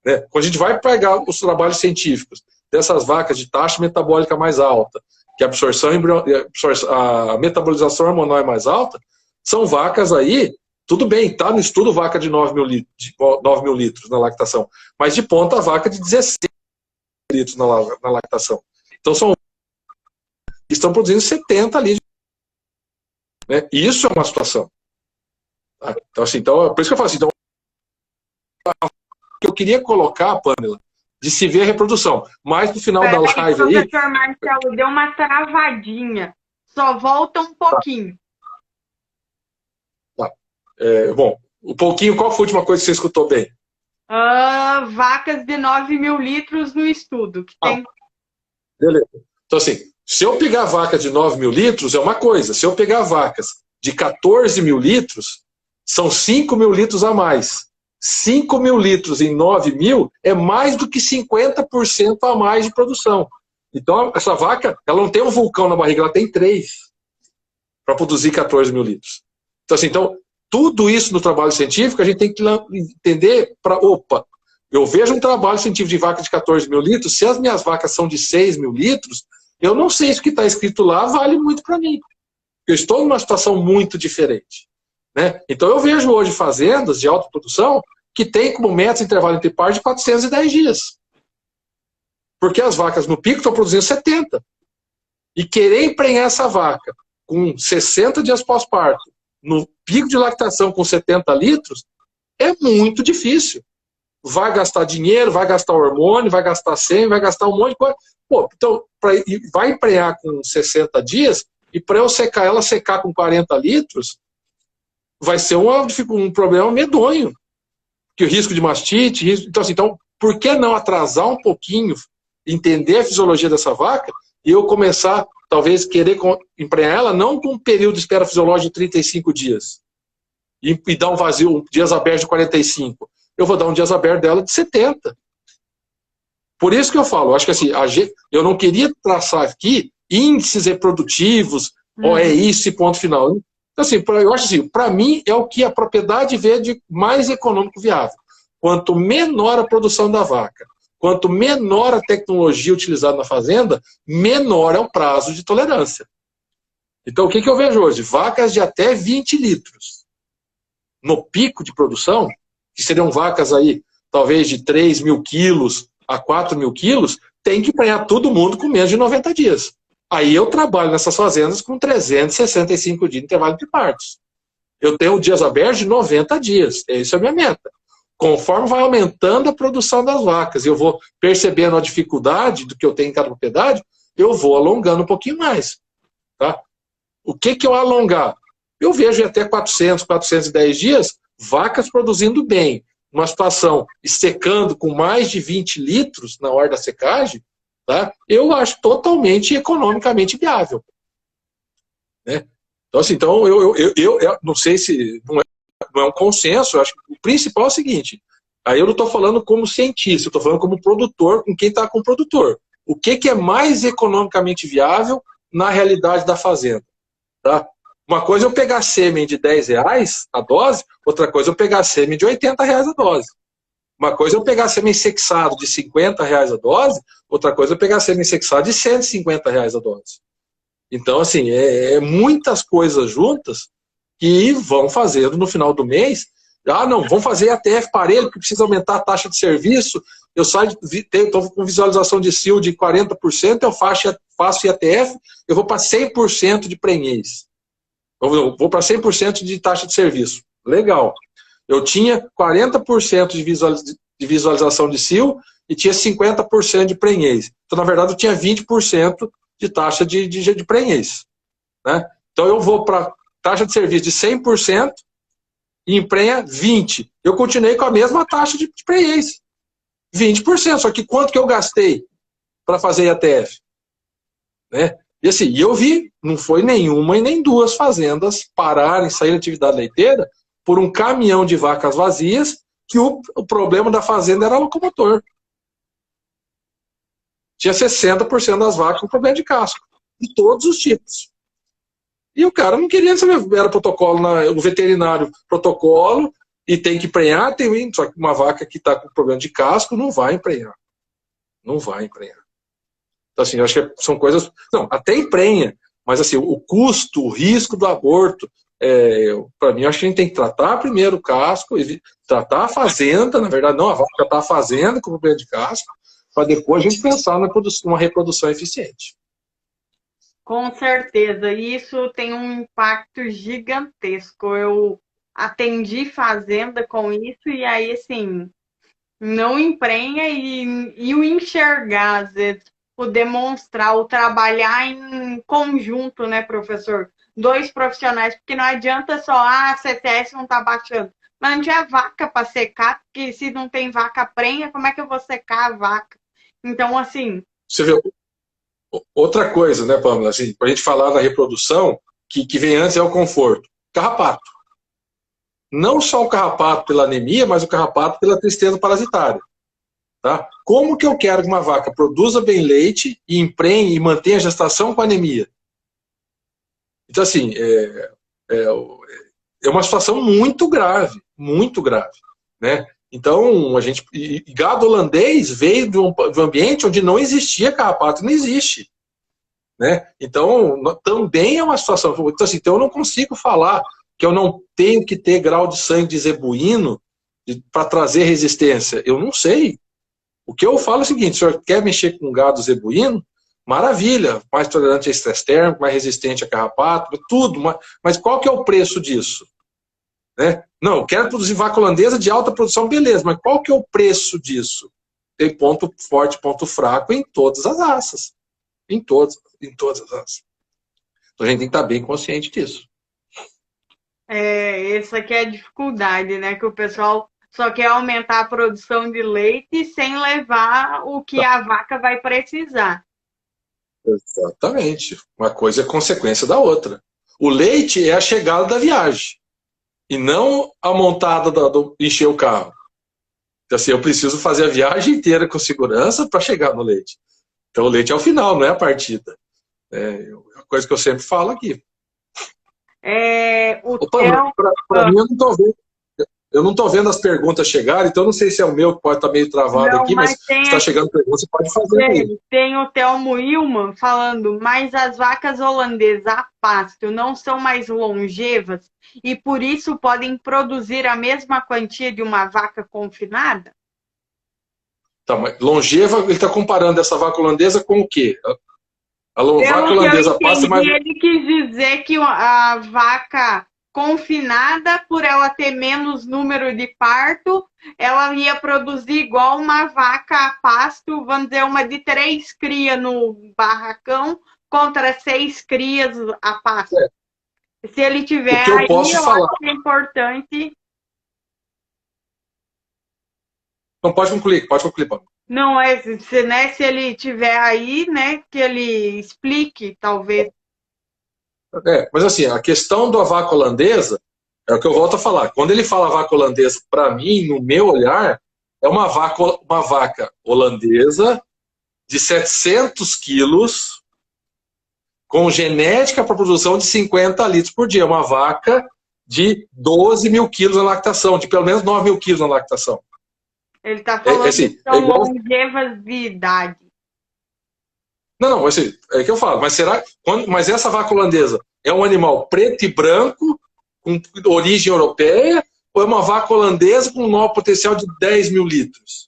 Né? Quando a gente vai pegar os trabalhos científicos dessas vacas de taxa metabólica mais alta, que a metabolização hormonal é mais alta, são vacas aí, tudo bem, está no estudo vaca de 9 mil litros na lactação, mas de ponta a vaca de 16 litros na lactação. Então são que estão produzindo 70 litros. Né? Isso é uma situação. Tá? Então, assim, por isso que eu falo assim, então, que eu queria colocar, Pamela, de se ver a reprodução. Mas no final da live aí... Professor Marcelo, deu uma travadinha. Só volta um pouquinho. Tá. Bom, um pouquinho, qual foi a última coisa que você escutou bem? Vacas de 9 mil litros no estudo. Que tem... Beleza. Então, assim, se eu pegar vaca de 9 mil litros, é uma coisa. Se eu pegar vacas de 14 mil litros, são 5 mil litros a mais. 5 mil litros em 9 mil é mais do que 50% a mais de produção. Então, essa vaca, ela não tem um vulcão na barriga, ela tem 3 para produzir 14 mil litros. Então, assim, tudo isso no trabalho científico, a gente tem que entender para, eu vejo um trabalho científico de vaca de 14 mil litros, se as minhas vacas são de 6 mil litros, eu não sei se o que está escrito lá vale muito para mim. Eu estou numa situação muito diferente. Né? Então eu vejo hoje fazendas de alta produção que tem como meta intervalo entre par de 410 dias. Porque as vacas no pico estão produzindo 70. E querer emprenhar essa vaca com 60 dias pós-parto, no pico de lactação com 70 litros, é muito difícil. Vai gastar dinheiro, vai gastar hormônio, vai gastar sêmen, vai gastar um monte de coisa. Então, vai emprenhar com 60 dias, e para eu secar ela, secar com 40 litros, vai ser um problema medonho. Que o risco de mastite, então, por que não atrasar um pouquinho, entender a fisiologia dessa vaca, e eu começar, talvez, querer emprenhar ela, não com um período de espera fisiológica de 35 dias, e dar um vazio, um dias aberto de 45. Eu vou dar um dias aberto dela de 70. Por isso que eu falo, acho que assim, eu não queria traçar aqui índices reprodutivos, é isso e ponto final. Então, assim, eu acho assim, para mim é o que a propriedade vê de mais econômico viável. Quanto menor a produção da vaca, quanto menor a tecnologia utilizada na fazenda, menor é o prazo de tolerância. Então, o que eu vejo hoje? Vacas de até 20 litros. No pico de produção, que seriam vacas aí, talvez de 3 mil quilos a 4 mil quilos, tem que emprenhar todo mundo com menos de 90 dias. Aí eu trabalho nessas fazendas com 365 dias de intervalo de partos. Eu tenho dias abertos de 90 dias. Essa é a minha meta. Conforme vai aumentando a produção das vacas, eu vou percebendo a dificuldade do que eu tenho em cada propriedade, eu vou alongando um pouquinho mais. Tá? O que eu alongar? Eu vejo até 400, 410 dias, vacas produzindo bem. Uma situação secando com mais de 20 litros na hora da secagem, tá? Eu acho totalmente economicamente viável. Né? Então, assim, eu não sei se não é um consenso, eu acho que o principal é o seguinte, aí eu não estou falando como cientista, eu estou falando como produtor, com quem está com o produtor. O que é mais economicamente viável na realidade da fazenda? Tá? Uma coisa é eu pegar sêmen de R$10 a dose, outra coisa é eu pegar sêmen de R$80 a dose. Uma coisa é eu pegar sêmen sexado de R$50 a dose, outra coisa é eu pegar sêmen sexado de R$150 a dose. Então, assim, muitas coisas juntas que vão fazendo no final do mês. Não, vamos fazer ATF parelho, porque precisa aumentar a taxa de serviço. Eu estou com visualização de CIL de 40%, eu faço IATF, eu vou para 100% de prenhez. Eu vou para 100% de taxa de serviço. Legal. Eu tinha 40% de visualização de CIL e tinha 50% de prenhez. Então, na verdade, eu tinha 20% de taxa de prenhez. Né? Então, eu vou para taxa de serviço de 100% e emprenha 20%. Eu continuei com a mesma taxa de prenhez, 20%. Só que quanto que eu gastei para fazer IATF? Né? E assim, eu vi, não foi nenhuma e nem duas fazendas pararem, sair da atividade leiteira por um caminhão de vacas vazias, que o problema da fazenda era o locomotor. Tinha 60% das vacas com problema de casco, de todos os tipos. E o cara não queria saber, era protocolo, o veterinário protocolo, e tem que emprenhar, só que uma vaca que está com problema de casco não vai emprenhar. Não vai emprenhar. Então, assim, eu acho que são coisas... Não, até emprenha, mas assim, o custo, o risco do aborto, para mim, eu acho que a gente tem que tratar primeiro o casco, tratar a fazenda, na verdade, não, a vaca está a fazenda com problema de casco, para depois a gente pensar na uma reprodução eficiente. Com certeza, isso tem um impacto gigantesco. Eu atendi fazenda com isso e aí, assim, não emprenha e o enxergar, às vezes, o demonstrar, o trabalhar em conjunto, né, professor? Dois profissionais, porque não adianta só, a CTS não está baixando. Mas não tinha vaca para secar, porque se não tem vaca prenha, como é que eu vou secar a vaca? Então, assim... Você vê, outra coisa, né, Pamela, assim, para a gente falar da reprodução, que vem antes é o conforto. Carrapato. Não só o carrapato pela anemia, mas o carrapato pela tristeza parasitária. Tá? Como que eu quero que uma vaca produza bem leite e emprenhe e mantenha a gestação com anemia? Então, assim, é uma situação muito grave, né? Então, gado holandês veio de um ambiente onde não existia carrapato, não existe. Né? Então, também é uma situação. Então, assim, eu não consigo falar que eu não tenho que ter grau de sangue de zebuíno para trazer resistência. Eu não sei. O que eu falo é o seguinte: o senhor quer mexer com gado zebuíno? Maravilha, mais tolerante a estresse térmico, mais resistente a carrapato, tudo. Mas qual que é o preço disso? Né? Não, eu quero produzir vaca holandesa de alta produção, beleza, mas qual que é o preço disso? Tem ponto forte, ponto fraco em todas as raças. Em todas as raças. Então a gente tem que estar bem consciente disso. Essa aqui é a dificuldade, né? Que o pessoal só quer aumentar a produção de leite sem levar o que a vaca vai precisar. Exatamente. Uma coisa é consequência da outra. O leite é a chegada da viagem. E não a montada do encher o carro. Então, assim, eu preciso fazer a viagem inteira com segurança para chegar no leite. Então o leite é o final, não é a partida. É uma coisa que eu sempre falo aqui. Para mim, eu não estou vendo as perguntas chegarem, então não sei se é o meu que pode estar meio travado aqui, mas se está chegando pergunta, você pode fazer aí. Tem o Telmo Ilman falando, mas as vacas holandesas a pasto não são mais longevas e por isso podem produzir a mesma quantia de uma vaca confinada? Tá, mas longeva, ele está comparando essa vaca holandesa com o quê? A vaca holandesa a pasto, mas... Ele quis dizer que a vaca confinada, por ela ter menos número de parto, ela ia produzir igual uma vaca a pasto, vamos dizer, uma de 3 crias no barracão contra 6 crias a pasto. Se ele tiver aí, eu acho que é importante... Não, pode concluir, Paulo. Não, se ele tiver aí, né, que ele explique, talvez. Mas assim, a questão da vaca holandesa, é o que eu volto a falar. Quando ele fala vaca holandesa, para mim, no meu olhar, é uma vaca holandesa de 700 quilos, com genética para produção de 50 litros por dia. Uma vaca de 12 mil quilos na lactação, de pelo menos 9 mil quilos na lactação. Ele está falando que são longevas de idade. Não, assim, é que eu falo, mas essa vaca holandesa é um animal preto e branco, com origem europeia, ou é uma vaca holandesa com um maior potencial de 10 mil litros?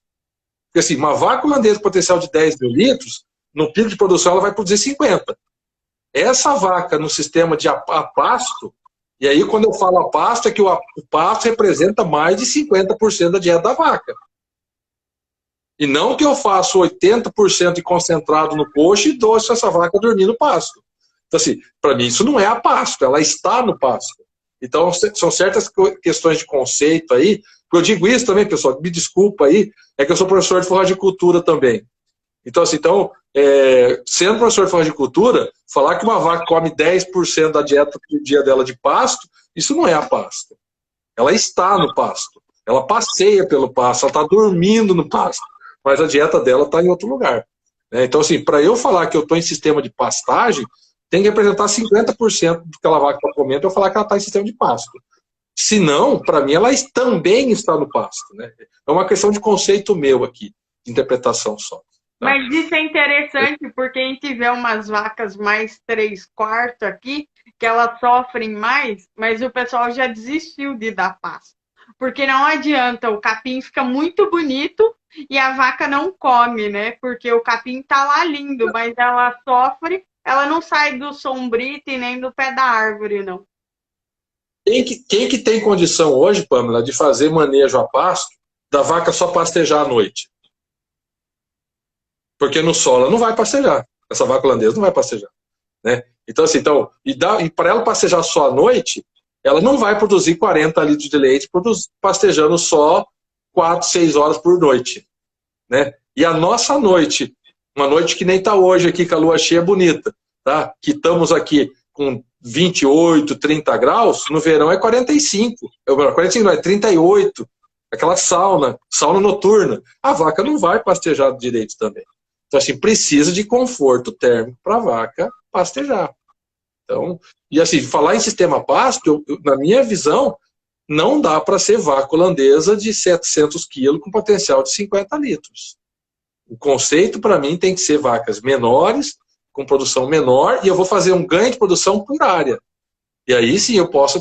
Porque assim, uma vaca holandesa com potencial de 10 mil litros, no pico de produção ela vai produzir 50. Essa vaca no sistema de a pasto, e aí quando eu falo a pasto, é que o pasto representa mais de 50% da dieta da vaca. E não que eu faço 80% concentrado no coxo e deixo essa vaca dormir no pasto. Então, assim, para mim, isso não é a pasto, ela está no pasto. Então, são certas questões de conceito aí. Eu digo isso também, pessoal, me desculpa aí, é que eu sou professor de forragicultura também. Então, assim, sendo professor de forragicultura, falar que uma vaca come 10% da dieta do dia dela de pasto, isso não é a pasto. Ela está no pasto. Ela passeia pelo pasto, ela está dormindo no pasto, mas a dieta dela está em outro lugar. Então, assim, para eu falar que eu estou em sistema de pastagem, tem que representar 50% do que ela vaca está comendo para eu falar que ela está em sistema de pasto. Se não, para mim, ela também está no pasto. Né? É uma questão de conceito meu aqui, de interpretação só. Tá? Mas isso é interessante, porque a gente vê umas vacas mais 3/4 aqui, que elas sofrem mais, mas o pessoal já desistiu de dar pasto. Porque não adianta, o capim fica muito bonito e a vaca não come, né? Porque o capim tá lá lindo, mas ela sofre, ela não sai do sombrito e nem do pé da árvore, não. Quem que tem condição hoje, Pamela, de fazer manejo a pasto da vaca só pastejar à noite? Porque no sol ela não vai pastejar. Essa vaca holandesa não vai pastejar. Né? Então, assim, e para ela pastejar só à noite, ela não vai produzir 40 litros de leite pastejando só 4, 6 horas por noite. Né? E a nossa noite, uma noite que nem está hoje aqui, com a lua cheia bonita, tá? Que estamos aqui com 28, 30 graus, no verão é 45. 45 não, é 38. Aquela sauna noturna. A vaca não vai pastejar direito também. Então, assim, precisa de conforto térmico para a vaca pastejar. Então, e assim, falar em sistema pasto, na minha visão, não dá para ser vaca holandesa de 700 quilos com potencial de 50 litros. O conceito, para mim, tem que ser vacas menores, com produção menor, e eu vou fazer um ganho de produção por área. E aí sim eu posso...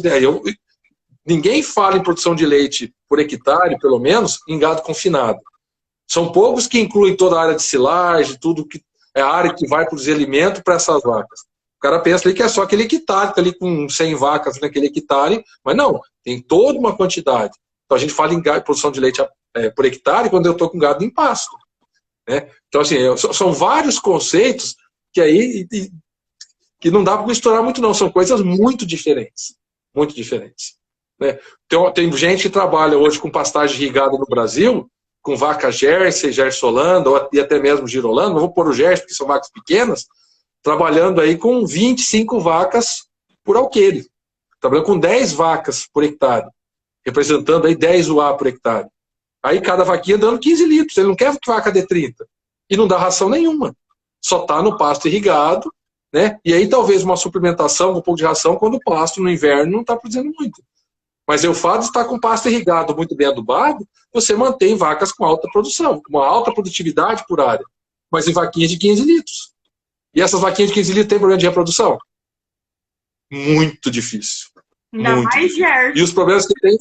Ninguém fala em produção de leite por hectare, pelo menos, em gado confinado. São poucos que incluem toda a área de silagem, tudo que é a área que vai produzir alimento para essas vacas. O cara pensa ali que é só aquele hectare, está ali com 100 vacas naquele hectare, mas não, tem toda uma quantidade. Então a gente fala em produção de leite por hectare quando eu estou com gado em pasto. Né? Então, assim, são vários conceitos que aí que não dá para misturar muito, não. São coisas muito diferentes. Muito diferentes. Né? Tem gente que trabalha hoje com pastagem irrigada no Brasil, com vaca Jersey, Holanda, e até mesmo Girolando, não vou pôr o Jersey, porque são vacas pequenas, trabalhando aí com 25 vacas por alqueire. Trabalhando com 10 vacas por hectare, representando aí 10 UA por hectare. Aí cada vaquinha dando 15 litros, ele não quer que vaca dê 30. E não dá ração nenhuma. Só está no pasto irrigado, né? E aí talvez uma suplementação, um pouco de ração, quando o pasto no inverno não está produzindo muito. Mas o fato de estar com pasto irrigado muito bem adubado, você mantém vacas com alta produção, com uma alta produtividade por área, mas em vaquinhas de 15 litros. E essas vaquinhas de 15 litros têm problema de reprodução? Muito difícil. Ainda muito mais difícil. Jersey. E os problemas que tem...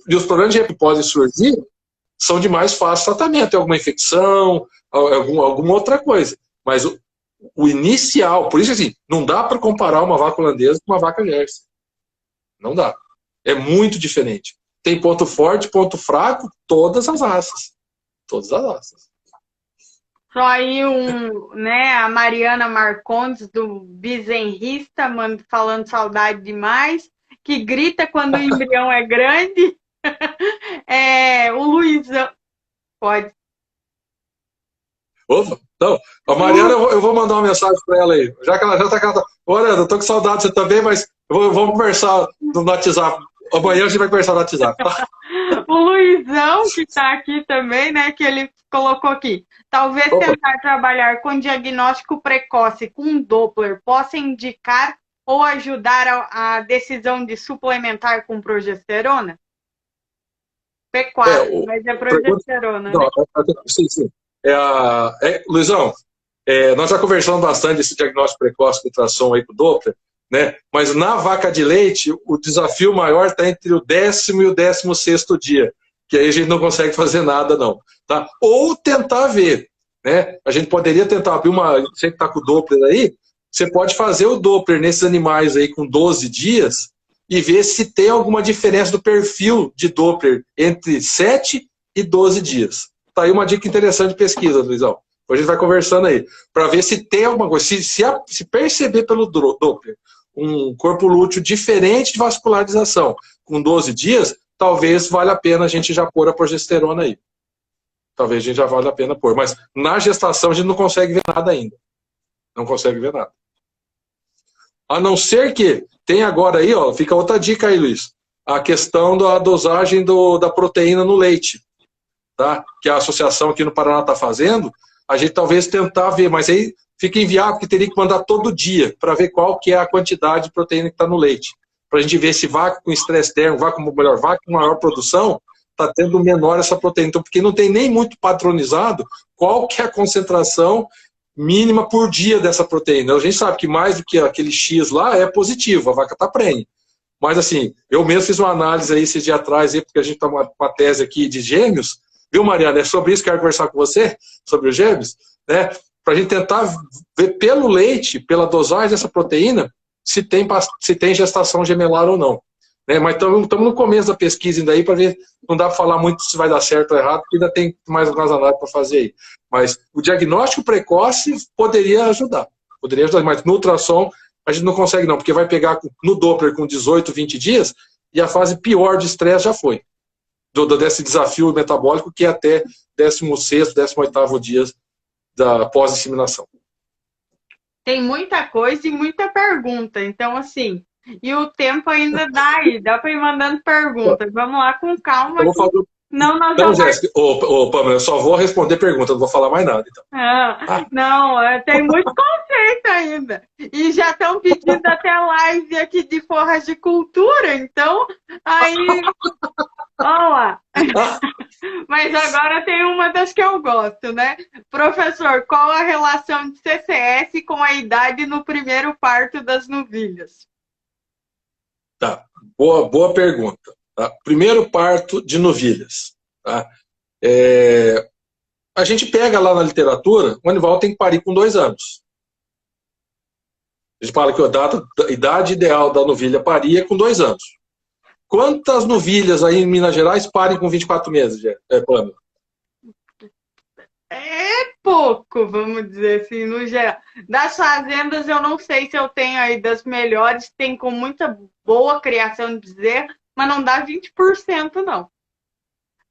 e os problemas que podem surgir são de mais fácil tratamento. É alguma infecção, alguma outra coisa. Mas o inicial, por isso assim, não dá para comparar uma vaca holandesa com uma vaca Jersey. Não dá. É muito diferente. Tem ponto forte, ponto fraco, todas as raças. Todas as raças. Só aí né, a Mariana Marcondes, do Bizenrista, falando saudade demais, que grita quando o embrião é grande. O Luizão. Pode. Opa, então, a Mariana, eu vou mandar uma mensagem para ela aí. Já que ela já está... Olha, eu tô com saudade, você também, mas vamos conversar no WhatsApp. Amanhã a gente vai conversar no WhatsApp. O Luizão, que está aqui também, né, que ele colocou aqui. Talvez tentar trabalhar com diagnóstico precoce com Doppler possa indicar ou ajudar a decisão de suplementar com progesterona? P4, mas é progesterona, não, né? Sim. Luizão, nós já conversamos bastante desse diagnóstico precoce do ultrassom aí com o Doppler, né? Mas na vaca de leite, o desafio maior está entre o 10º e o 16º dia, que aí a gente não consegue fazer nada, não. Tá? Ou tentar ver, né? A gente poderia tentar abrir você que está com o Doppler aí, você pode fazer o Doppler nesses animais aí com 12 dias e ver se tem alguma diferença do perfil de Doppler entre 7 e 12 dias. Tá aí uma dica interessante de pesquisa, Luizão. Depois a gente vai conversando aí, para ver se tem alguma coisa. Se perceber pelo Doppler um corpo lúteo diferente de vascularização com 12 dias, talvez valha a pena a gente já pôr a progesterona aí. Talvez a gente já valha a pena pôr. Mas na gestação a gente não consegue ver nada ainda. Não consegue ver nada. A não ser que tem agora aí, ó, fica outra dica aí, Luiz. A questão da dosagem da proteína no leite, tá? Que a associação aqui no Paraná está fazendo. A gente talvez tentar ver, mas aí fica inviável, porque teria que mandar todo dia para ver qual que é a quantidade de proteína que está no leite. Para a gente ver se vaca com estresse térmico, vaca com maior produção, está tendo menor essa proteína. Então, porque não tem nem muito padronizado qual que é a concentração mínima por dia dessa proteína. A gente sabe que mais do que aquele X lá é positivo, a vaca está prenhe. Mas assim, eu mesmo fiz uma análise aí esses dias atrás, aí, porque a gente está com uma tese aqui de gêmeos, viu, Mariana? É sobre isso que eu quero conversar com você, sobre os gêmeos, né? Para a gente tentar ver pelo leite, pela dosagem dessa proteína, se tem gestação gemelar ou não. Né? Mas estamos no começo da pesquisa ainda aí, para ver, não dá para falar muito se vai dar certo ou errado, porque ainda tem mais algumas análises para fazer aí. Mas o diagnóstico precoce poderia ajudar, mas no ultrassom a gente não consegue não, porque vai pegar no Doppler com 18, 20 dias, e a fase pior de estresse já foi. Desse desafio metabólico, que é até 16º, 18º dias da pós-disseminação. Tem muita coisa e muita pergunta, então assim, e o tempo ainda dá aí, dá para ir mandando perguntas. Vamos lá com calma. Eu vou fazer... Não, nós então, Jéssica, Pamela, eu só vou responder pergunta, não vou falar mais nada. Então. Não, tem muito conceito ainda. E já estão pedindo até live aqui de forras de cultura, então aí... Olha lá. Mas agora tem uma das que eu gosto, né? Professor, qual a relação de CCS com a idade no primeiro parto das novilhas? Tá, boa pergunta. Tá? Primeiro parto de novilhas. Tá? A gente pega lá na literatura, o animal tem que parir com 2 anos. A gente fala que a idade ideal da novilha parir é com 2 anos. Quantas novilhas aí em Minas Gerais parem com 24 meses, Pamela? É pouco, vamos dizer assim, no geral. Das fazendas, eu não sei se eu tenho aí das melhores, tem com muita boa criação de bezerro, mas não dá 20%, não.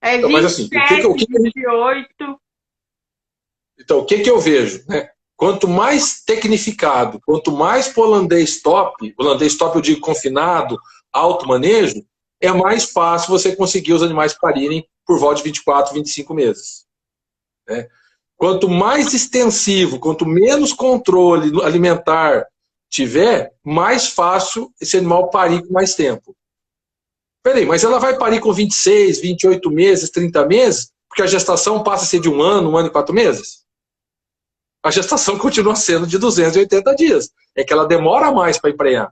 É 27, mas assim, 28. Então, o que eu vejo? Né? Quanto mais tecnificado, quanto mais pro holandês top eu digo confinado, alto manejo, é mais fácil você conseguir os animais parirem por volta de 24, 25 meses. Né? Quanto mais extensivo, quanto menos controle alimentar tiver, mais fácil esse animal parir com mais tempo. Peraí, mas ela vai parir com 26, 28 meses, 30 meses, porque a gestação passa a ser de 1 ano e 4 meses? A gestação continua sendo de 280 dias. É que ela demora mais para emprenhar.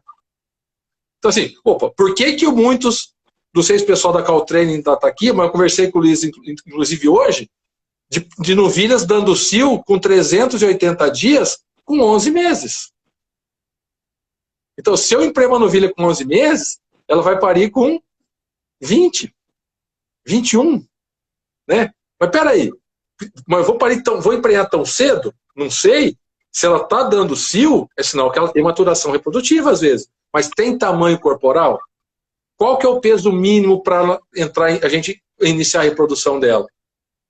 Então, assim, por que muitos, não sei se o pessoal da Caltraining está aqui, mas eu conversei com o Luiz, inclusive hoje, de novilhas dando cio com 380 dias com 11 meses. Então, se eu emprenho uma novilha com 11 meses, ela vai parir com 20, 21, né? Mas peraí, mas vou emprenhar tão cedo? Não sei. Se ela está dando cio, é sinal que ela tem maturação reprodutiva às vezes. Mas tem tamanho corporal? Qual que é o peso mínimo para a gente iniciar a reprodução dela?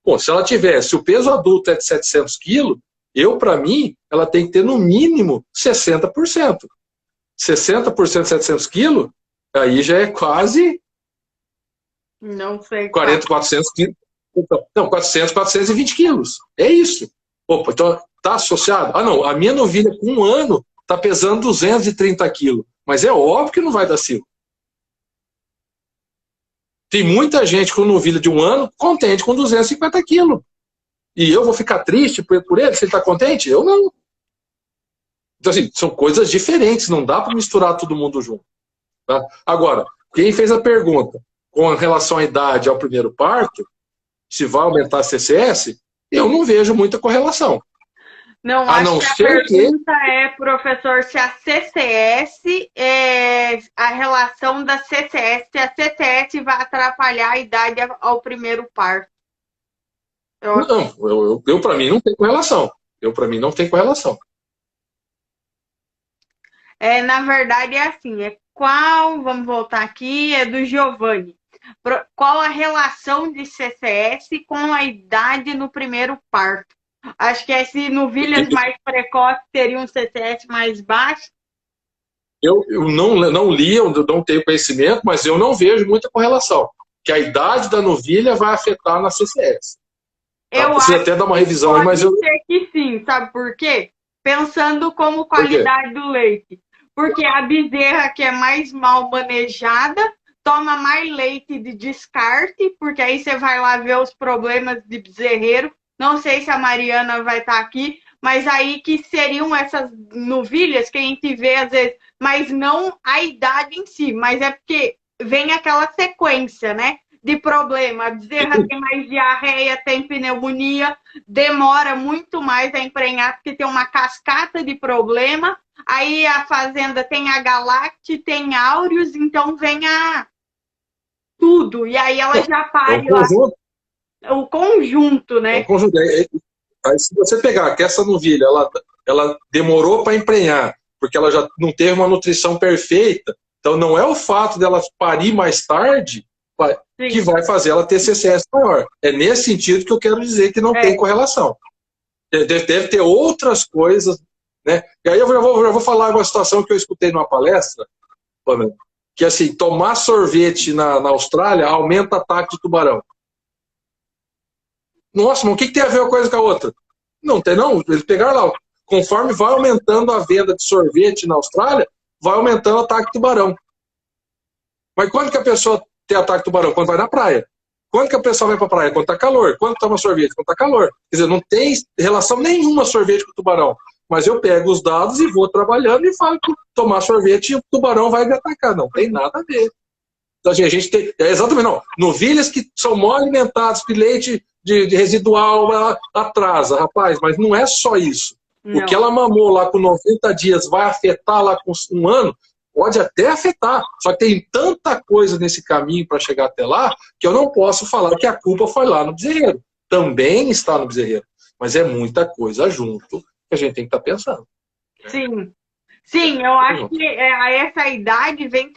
Bom, se ela se o peso adulto é de 700 quilos, para mim, ela tem que ter no mínimo 60%. 60% de 700 quilos, aí já é quase... Não sei. 40, 400 quilos. Não, 400, 420 quilos. É isso. Então, está associado? Não, a minha novilha com 1 ano está pesando 230 quilos. Mas é óbvio que não vai dar cio. Tem muita gente com novilha de 1 ano contente com 250 quilos. E eu vou ficar triste por ele, se ele está contente? Eu não. Então, assim, são coisas diferentes, não dá para misturar todo mundo junto. Tá? Agora, quem fez a pergunta com relação à idade ao primeiro parto, se vai aumentar a CCS, eu não vejo muita correlação. Não, acho que a pergunta é, professor, se a CCS, a relação da CCS, se a CCS vai atrapalhar a idade ao primeiro parto. Não, eu para mim não tem correlação. Para mim não tem correlação. Na verdade é assim, vamos voltar aqui, é do Giovanni. Qual a relação de CCS com a idade no primeiro parto? Acho que se novilhas mais precoces teriam um CCS mais baixo. Eu não li, eu não tenho conhecimento, mas eu não vejo muita correlação. Que a idade da novilha vai afetar na CCS. Eu preciso até dar uma revisão aí, mas eu... Pode ser que sim, sabe por quê? Pensando como qualidade do leite. Porque a bezerra que é mais mal manejada toma mais leite de descarte, porque aí você vai lá ver os problemas de bezerreiro. Não sei se a Mariana vai estar aqui, mas aí que seriam essas novilhas que a gente vê às vezes, mas não a idade em si, mas é porque vem aquela sequência, né? De problema. A bezerra tem mais diarreia, tem pneumonia, demora muito mais a emprenhar, porque tem uma cascata de problema. Aí a fazenda tem a Galacte, tem Áureos, então vem tudo. E aí ela já pare lá. O conjunto, né? O conjunto. Aí se você pegar que essa novilha, ela demorou para emprenhar, porque ela já não teve uma nutrição perfeita, então não é o fato dela parir mais tarde que vai fazer ela ter CCS maior. É nesse sentido que eu quero dizer que não tem correlação. Deve ter outras coisas, né? E aí eu já vou falar uma situação que eu escutei numa palestra, que assim, tomar sorvete na Austrália aumenta ataque de tubarão. Nossa, mas o que tem a ver uma coisa com a outra? Não tem não, eles pegaram lá, conforme vai aumentando a venda de sorvete na Austrália, vai aumentando o ataque de tubarão. Mas quando que a pessoa tem ataque de tubarão? Quando vai na praia. Quando que a pessoa vai pra praia? Quando tá calor. Quando toma sorvete? Quando tá calor. Quer dizer, não tem relação nenhuma sorvete com tubarão. Mas eu pego os dados e vou trabalhando e falo que tomar sorvete e o tubarão vai me atacar. Não tem nada a ver. Então, assim, a gente tem... exatamente, não. Novilhas que são mal alimentadas, que leite de residual atrasa, rapaz. Mas não é só isso. Não. O que ela mamou lá com 90 dias vai afetar lá com um ano? Pode até afetar, só que tem tanta coisa nesse caminho para chegar até lá que eu não posso falar que a culpa foi lá no bezerreiro. Também está no bezerreiro, mas é muita coisa junto que a gente tem que estar pensando. Sim, sim, eu acho que essa idade vem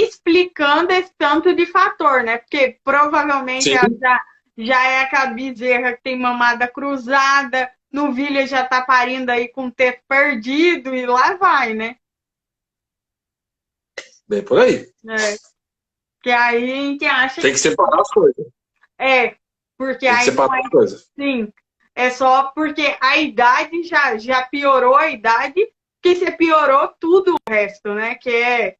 explicando esse tanto de fator, né? Porque provavelmente já é aquela bezerra que tem mamada cruzada, novilha já está parindo aí com o teto perdido e lá vai, né? Bem por aí. Que aí a gente acha tem que separar as coisas. Porque tem que aí separar as coisas. Sim, é só porque a idade já piorou a idade, que você piorou tudo o resto, né? Que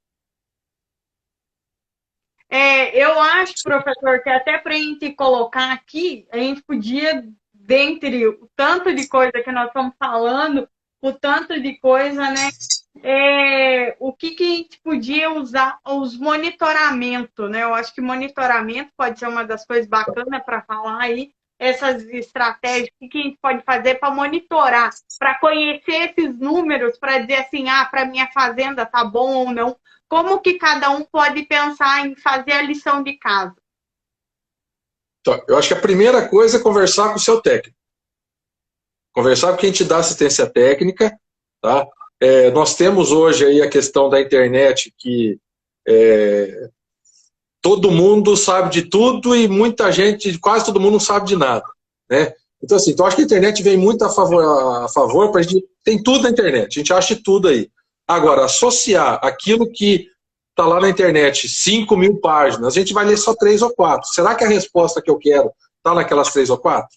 eu acho, professor, que até para a gente colocar aqui, a gente podia, dentre o tanto de coisa que nós estamos falando, o tanto de coisa, né? O que a gente podia usar, os monitoramentos, né? Eu acho que monitoramento pode ser uma das coisas bacanas para falar aí, essas estratégias, o que a gente pode fazer para monitorar, para conhecer esses números, para dizer assim, para minha fazenda tá bom ou não. Como que cada um pode pensar em fazer a lição de casa? Então, eu acho que a primeira coisa é conversar com o seu técnico. Conversar com quem te dá assistência técnica, tá? Nós temos hoje aí a questão da internet que todo mundo sabe de tudo e muita gente, quase todo mundo não sabe de nada, né? Então, assim, eu acho que a internet vem muito a favor para a gente, tem tudo na internet, a gente acha tudo aí. Agora, associar aquilo que está lá na internet, 5.000 páginas, a gente vai ler só 3 ou 4. Será que a resposta que eu quero está naquelas 3 ou 4?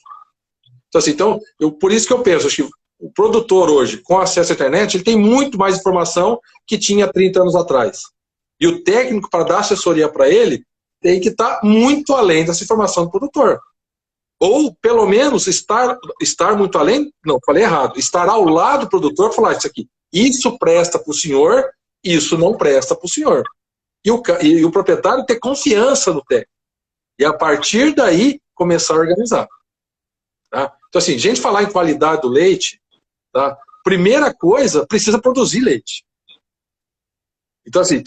Então, assim, por isso que eu penso, acho que o produtor hoje, com acesso à internet, ele tem muito mais informação que tinha 30 anos atrás. E o técnico, para dar assessoria para ele, tem que estar muito além dessa informação do produtor. Ou, pelo menos, estar muito além, não, falei errado, estar ao lado do produtor e falar isso aqui, isso presta para o senhor, isso não presta para o senhor. E o proprietário ter confiança no técnico. E, a partir daí, começar a organizar. Tá? Então, assim, gente falar em qualidade do leite, tá? Primeira coisa, precisa produzir leite. Então, assim,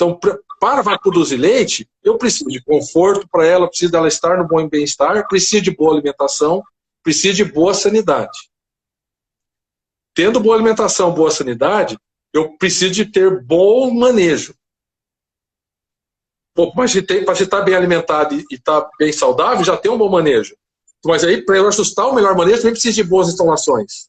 para a vaca produzir leite, eu preciso de conforto para ela, preciso dela estar no bom bem-estar, preciso de boa alimentação, preciso de boa sanidade. Tendo boa alimentação, boa sanidade, eu preciso de ter bom manejo. Pô, mas para você estar bem alimentado e estar bem saudável, já tem um bom manejo. Mas aí, para eu ajustar o melhor manejo, também preciso de boas instalações.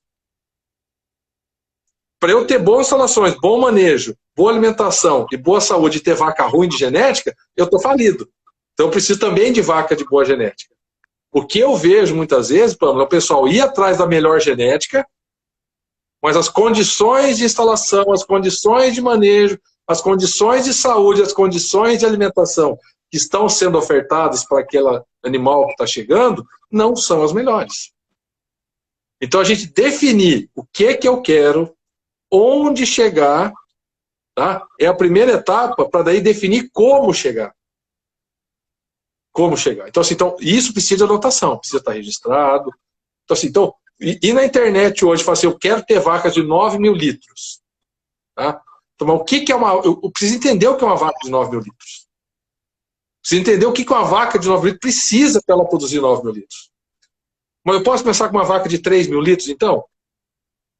Para eu ter boas instalações, bom manejo, boa alimentação e boa saúde e ter vaca ruim de genética, eu estou falido. Então eu preciso também de vaca de boa genética. O que eu vejo muitas vezes, Pamela, é o pessoal ir atrás da melhor genética, mas as condições de instalação, as condições de manejo, as condições de saúde, as condições de alimentação que estão sendo ofertadas para aquele animal que está chegando, não são as melhores. Então a gente definir o que eu quero, onde chegar, tá? É a primeira etapa para daí definir como chegar. Como chegar. Então, assim, isso precisa de anotação, precisa estar registrado. Então, assim, e na internet hoje, fala assim, eu quero ter vacas de 9 mil litros. Tá? Então, mas o que é uma... Eu preciso entender o que é uma vaca de 9 mil litros. Preciso entender o que uma vaca de 9 mil litros precisa para ela produzir 9 mil litros. Mas eu posso começar com uma vaca de 3 mil litros, então?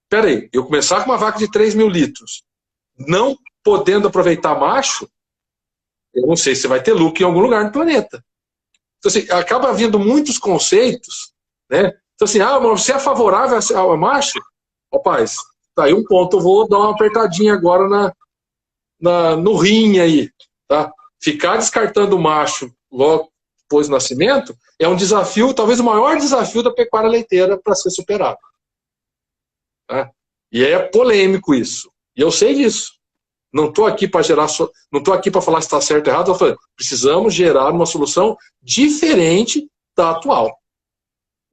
Espera aí, eu começar com uma vaca de 3 mil litros, não podendo aproveitar macho, eu não sei se vai ter lucro em algum lugar do planeta. Então, assim, acaba havendo muitos conceitos, né? Então, assim, mas você é favorável ao macho? Rapaz, tá aí um ponto, eu vou dar uma apertadinha agora no rim aí, tá? Ficar descartando o macho logo depois do nascimento é um desafio, talvez o maior desafio da pecuária leiteira para ser superado. Tá? E é polêmico isso. E eu sei disso. Não estou aqui para não estou aqui para falar se está certo ou errado. Eu falei, precisamos gerar uma solução diferente da atual.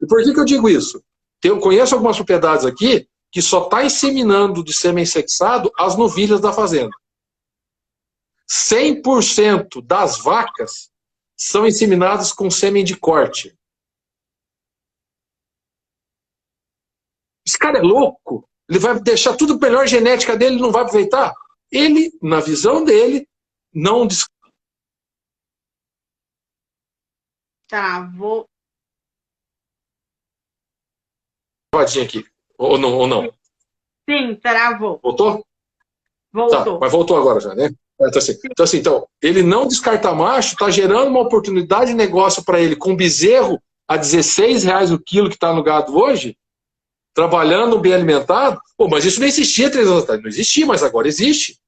E por que eu digo isso? Eu conheço algumas propriedades aqui que só está inseminando de sêmen sexado as novilhas da fazenda. 100% das vacas são inseminadas com sêmen de corte. Esse cara é louco. Ele vai deixar tudo melhor genética dele, não vai aproveitar? Ele, na visão dele, não... Travou. Aqui. Ou não? Sim, travou. Voltou? Voltou. Tá, mas voltou agora já, né? Então, ele não descarta macho, está gerando uma oportunidade de negócio para ele com bezerro a R$16 o quilo que está no gado hoje, trabalhando bem alimentado. Pô, mas isso não existia 3 anos atrás. Não existia, mas agora existe.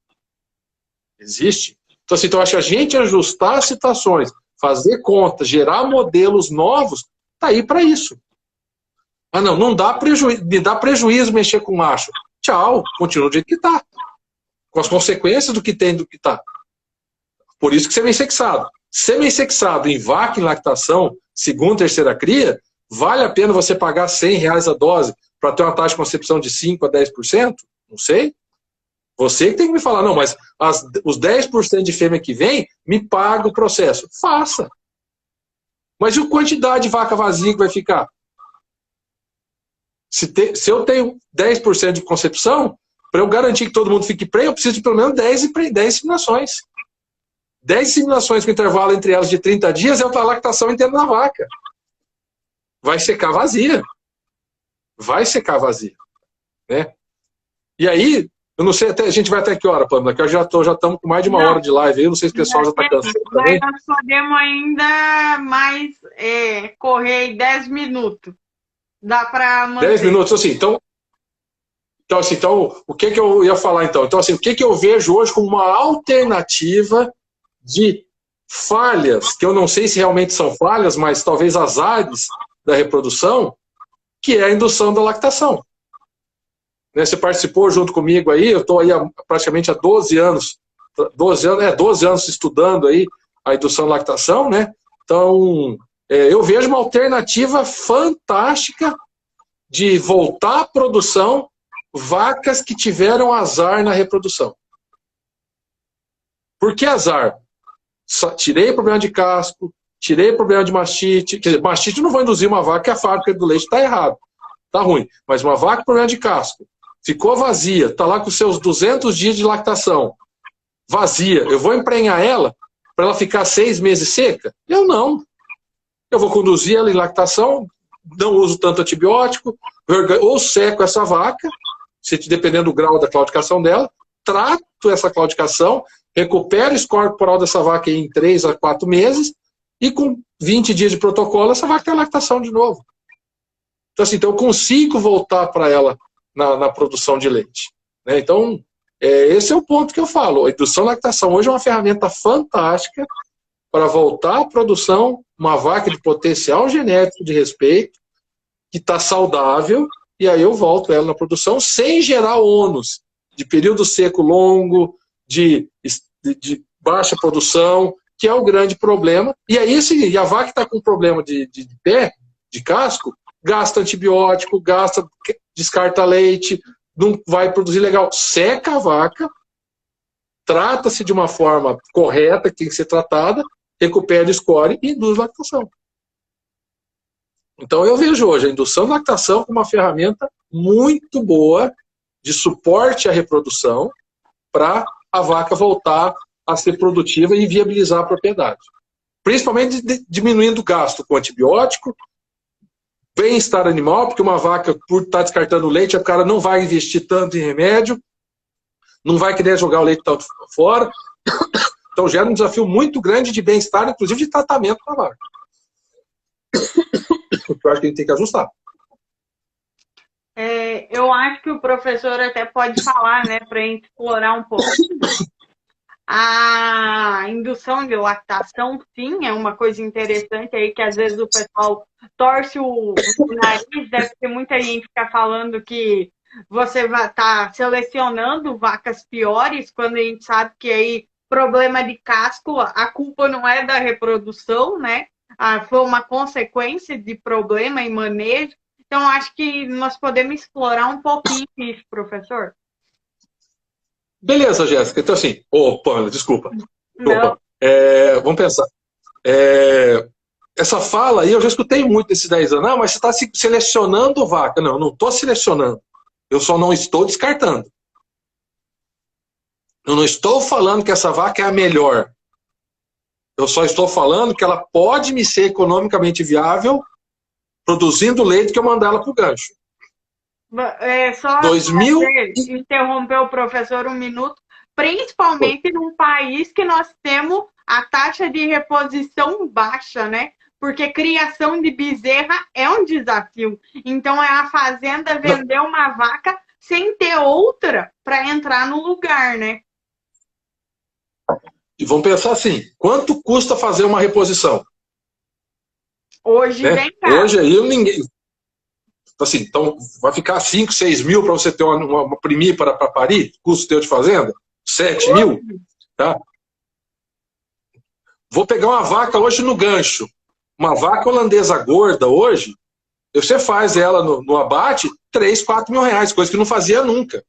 Existe. Então, assim, eu acho que a gente ajustar as situações, fazer contas, gerar modelos novos, tá aí para isso. Ah, não dá prejuízo, me dá prejuízo mexer com macho. Tchau, continua do jeito que está. Com as consequências do que tem, do que está. Por isso que semi-sexado. Semi-sexado em vaca em lactação, segunda, terceira cria, vale a pena você pagar R$100 a dose para ter uma taxa de concepção de 5% a 10%? Não sei. Você que tem que me falar, não, mas os 10% de fêmea que vem, me paga o processo. Faça. Mas e a quantidade de vaca vazia que vai ficar? Se eu tenho 10% de concepção, para eu garantir que todo mundo fique prêmio, eu preciso de pelo menos 10 inseminações. 10 inseminações com intervalo entre elas de 30 dias é a lactação inteira da vaca. Vai secar vazia. Vai secar vazia. Né? E aí, eu não sei, a gente vai até que hora, Pamela? Que eu já estamos com mais de uma hora de live aí, eu não sei se o pessoal já está cansado também. Nós podemos ainda mais correr 10 minutos. Dá para manter. 10 minutos, assim, então, o que eu ia falar então? Então, assim, o que eu vejo hoje como uma alternativa de falhas, que eu não sei se realmente são falhas, mas talvez azares da reprodução, que é a indução da lactação. Né, você participou junto comigo aí, eu estou aí praticamente há 12 anos estudando aí a indução da lactação, né? Então, eu vejo uma alternativa fantástica de voltar à produção vacas que tiveram azar na reprodução. Por que azar? Tirei problema de casco, tirei problema de mastite. Quer dizer, mastite eu não vou induzir uma vaca que a fábrica do leite está errado, está ruim. Mas uma vaca com problema de casco, ficou vazia, está lá com seus 200 dias de lactação. vazia, eu vou emprenhar ela para ela ficar 6 meses seca? Eu não. Eu vou conduzir ela em lactação, não uso tanto antibiótico, ou seco essa vaca, dependendo do grau da claudicação dela, trato essa claudicação, recupero o score corporal dessa vaca em 3 a 4 meses, e com 20 dias de protocolo, essa vaca tem lactação de novo. Então, assim, eu consigo voltar para ela na produção de leite. Né? Então, esse é o ponto que eu falo. A indução e lactação hoje é uma ferramenta fantástica para voltar à produção, uma vaca de potencial genético de respeito, que está saudável, e aí eu volto ela na produção sem gerar ônus de período seco longo, de baixa produção, que é o grande problema. E aí, a vaca que está com problema de pé, de casco, gasta antibiótico, descarta leite, não vai produzir legal. Seca a vaca, trata-se de uma forma correta, que tem que ser tratada, recupera o score e induz lactação. Então eu vejo hoje a indução de lactação como uma ferramenta muito boa de suporte à reprodução para a vaca voltar a ser produtiva e viabilizar a propriedade. Principalmente diminuindo o gasto com antibiótico, bem-estar animal, porque uma vaca, por estar descartando leite, o cara não vai investir tanto em remédio, não vai querer jogar o leite tanto fora. Então gera um desafio muito grande de bem-estar, inclusive de tratamento para a vaca. Eu acho que a gente tem que ajustar. Eu acho que o professor até pode falar, né, para a gente explorar um pouco. A indução de lactação, sim, é uma coisa interessante aí que às vezes o pessoal torce o nariz, deve ter muita gente que fica falando que você vai estar selecionando vacas piores, quando a gente sabe que aí problema de casco, a culpa não é da reprodução, né? Foi uma consequência de problema em manejo. Então, acho que nós podemos explorar um pouquinho isso, professor. Beleza, Jéssica. Então, assim... Pamela, desculpa. Vamos pensar. Essa fala aí, eu já escutei muito nesses 10 anos. Não, mas você está selecionando vaca. Não, eu não estou selecionando. Eu só não estou descartando. Eu não estou falando que essa vaca é a melhor. Eu só estou falando que ela pode me ser economicamente viável produzindo leite que eu mandar ela para o gancho. Só interromper o professor um minuto, principalmente num país que nós temos a taxa de reposição baixa, né? Porque criação de bezerra é um desafio. Então, é a fazenda vender uma vaca sem ter outra para entrar no lugar, né? E vamos pensar assim, quanto custa fazer uma reposição? Hoje vem caro. Hoje aí ninguém... Assim, então vai ficar 5, 6 mil para você ter uma primir para parir? Custo teu de fazenda? 7 mil? Tá? Vou pegar uma vaca hoje no gancho. Uma vaca holandesa gorda hoje, você faz ela no abate 3, 4 mil reais, coisa que não fazia nunca.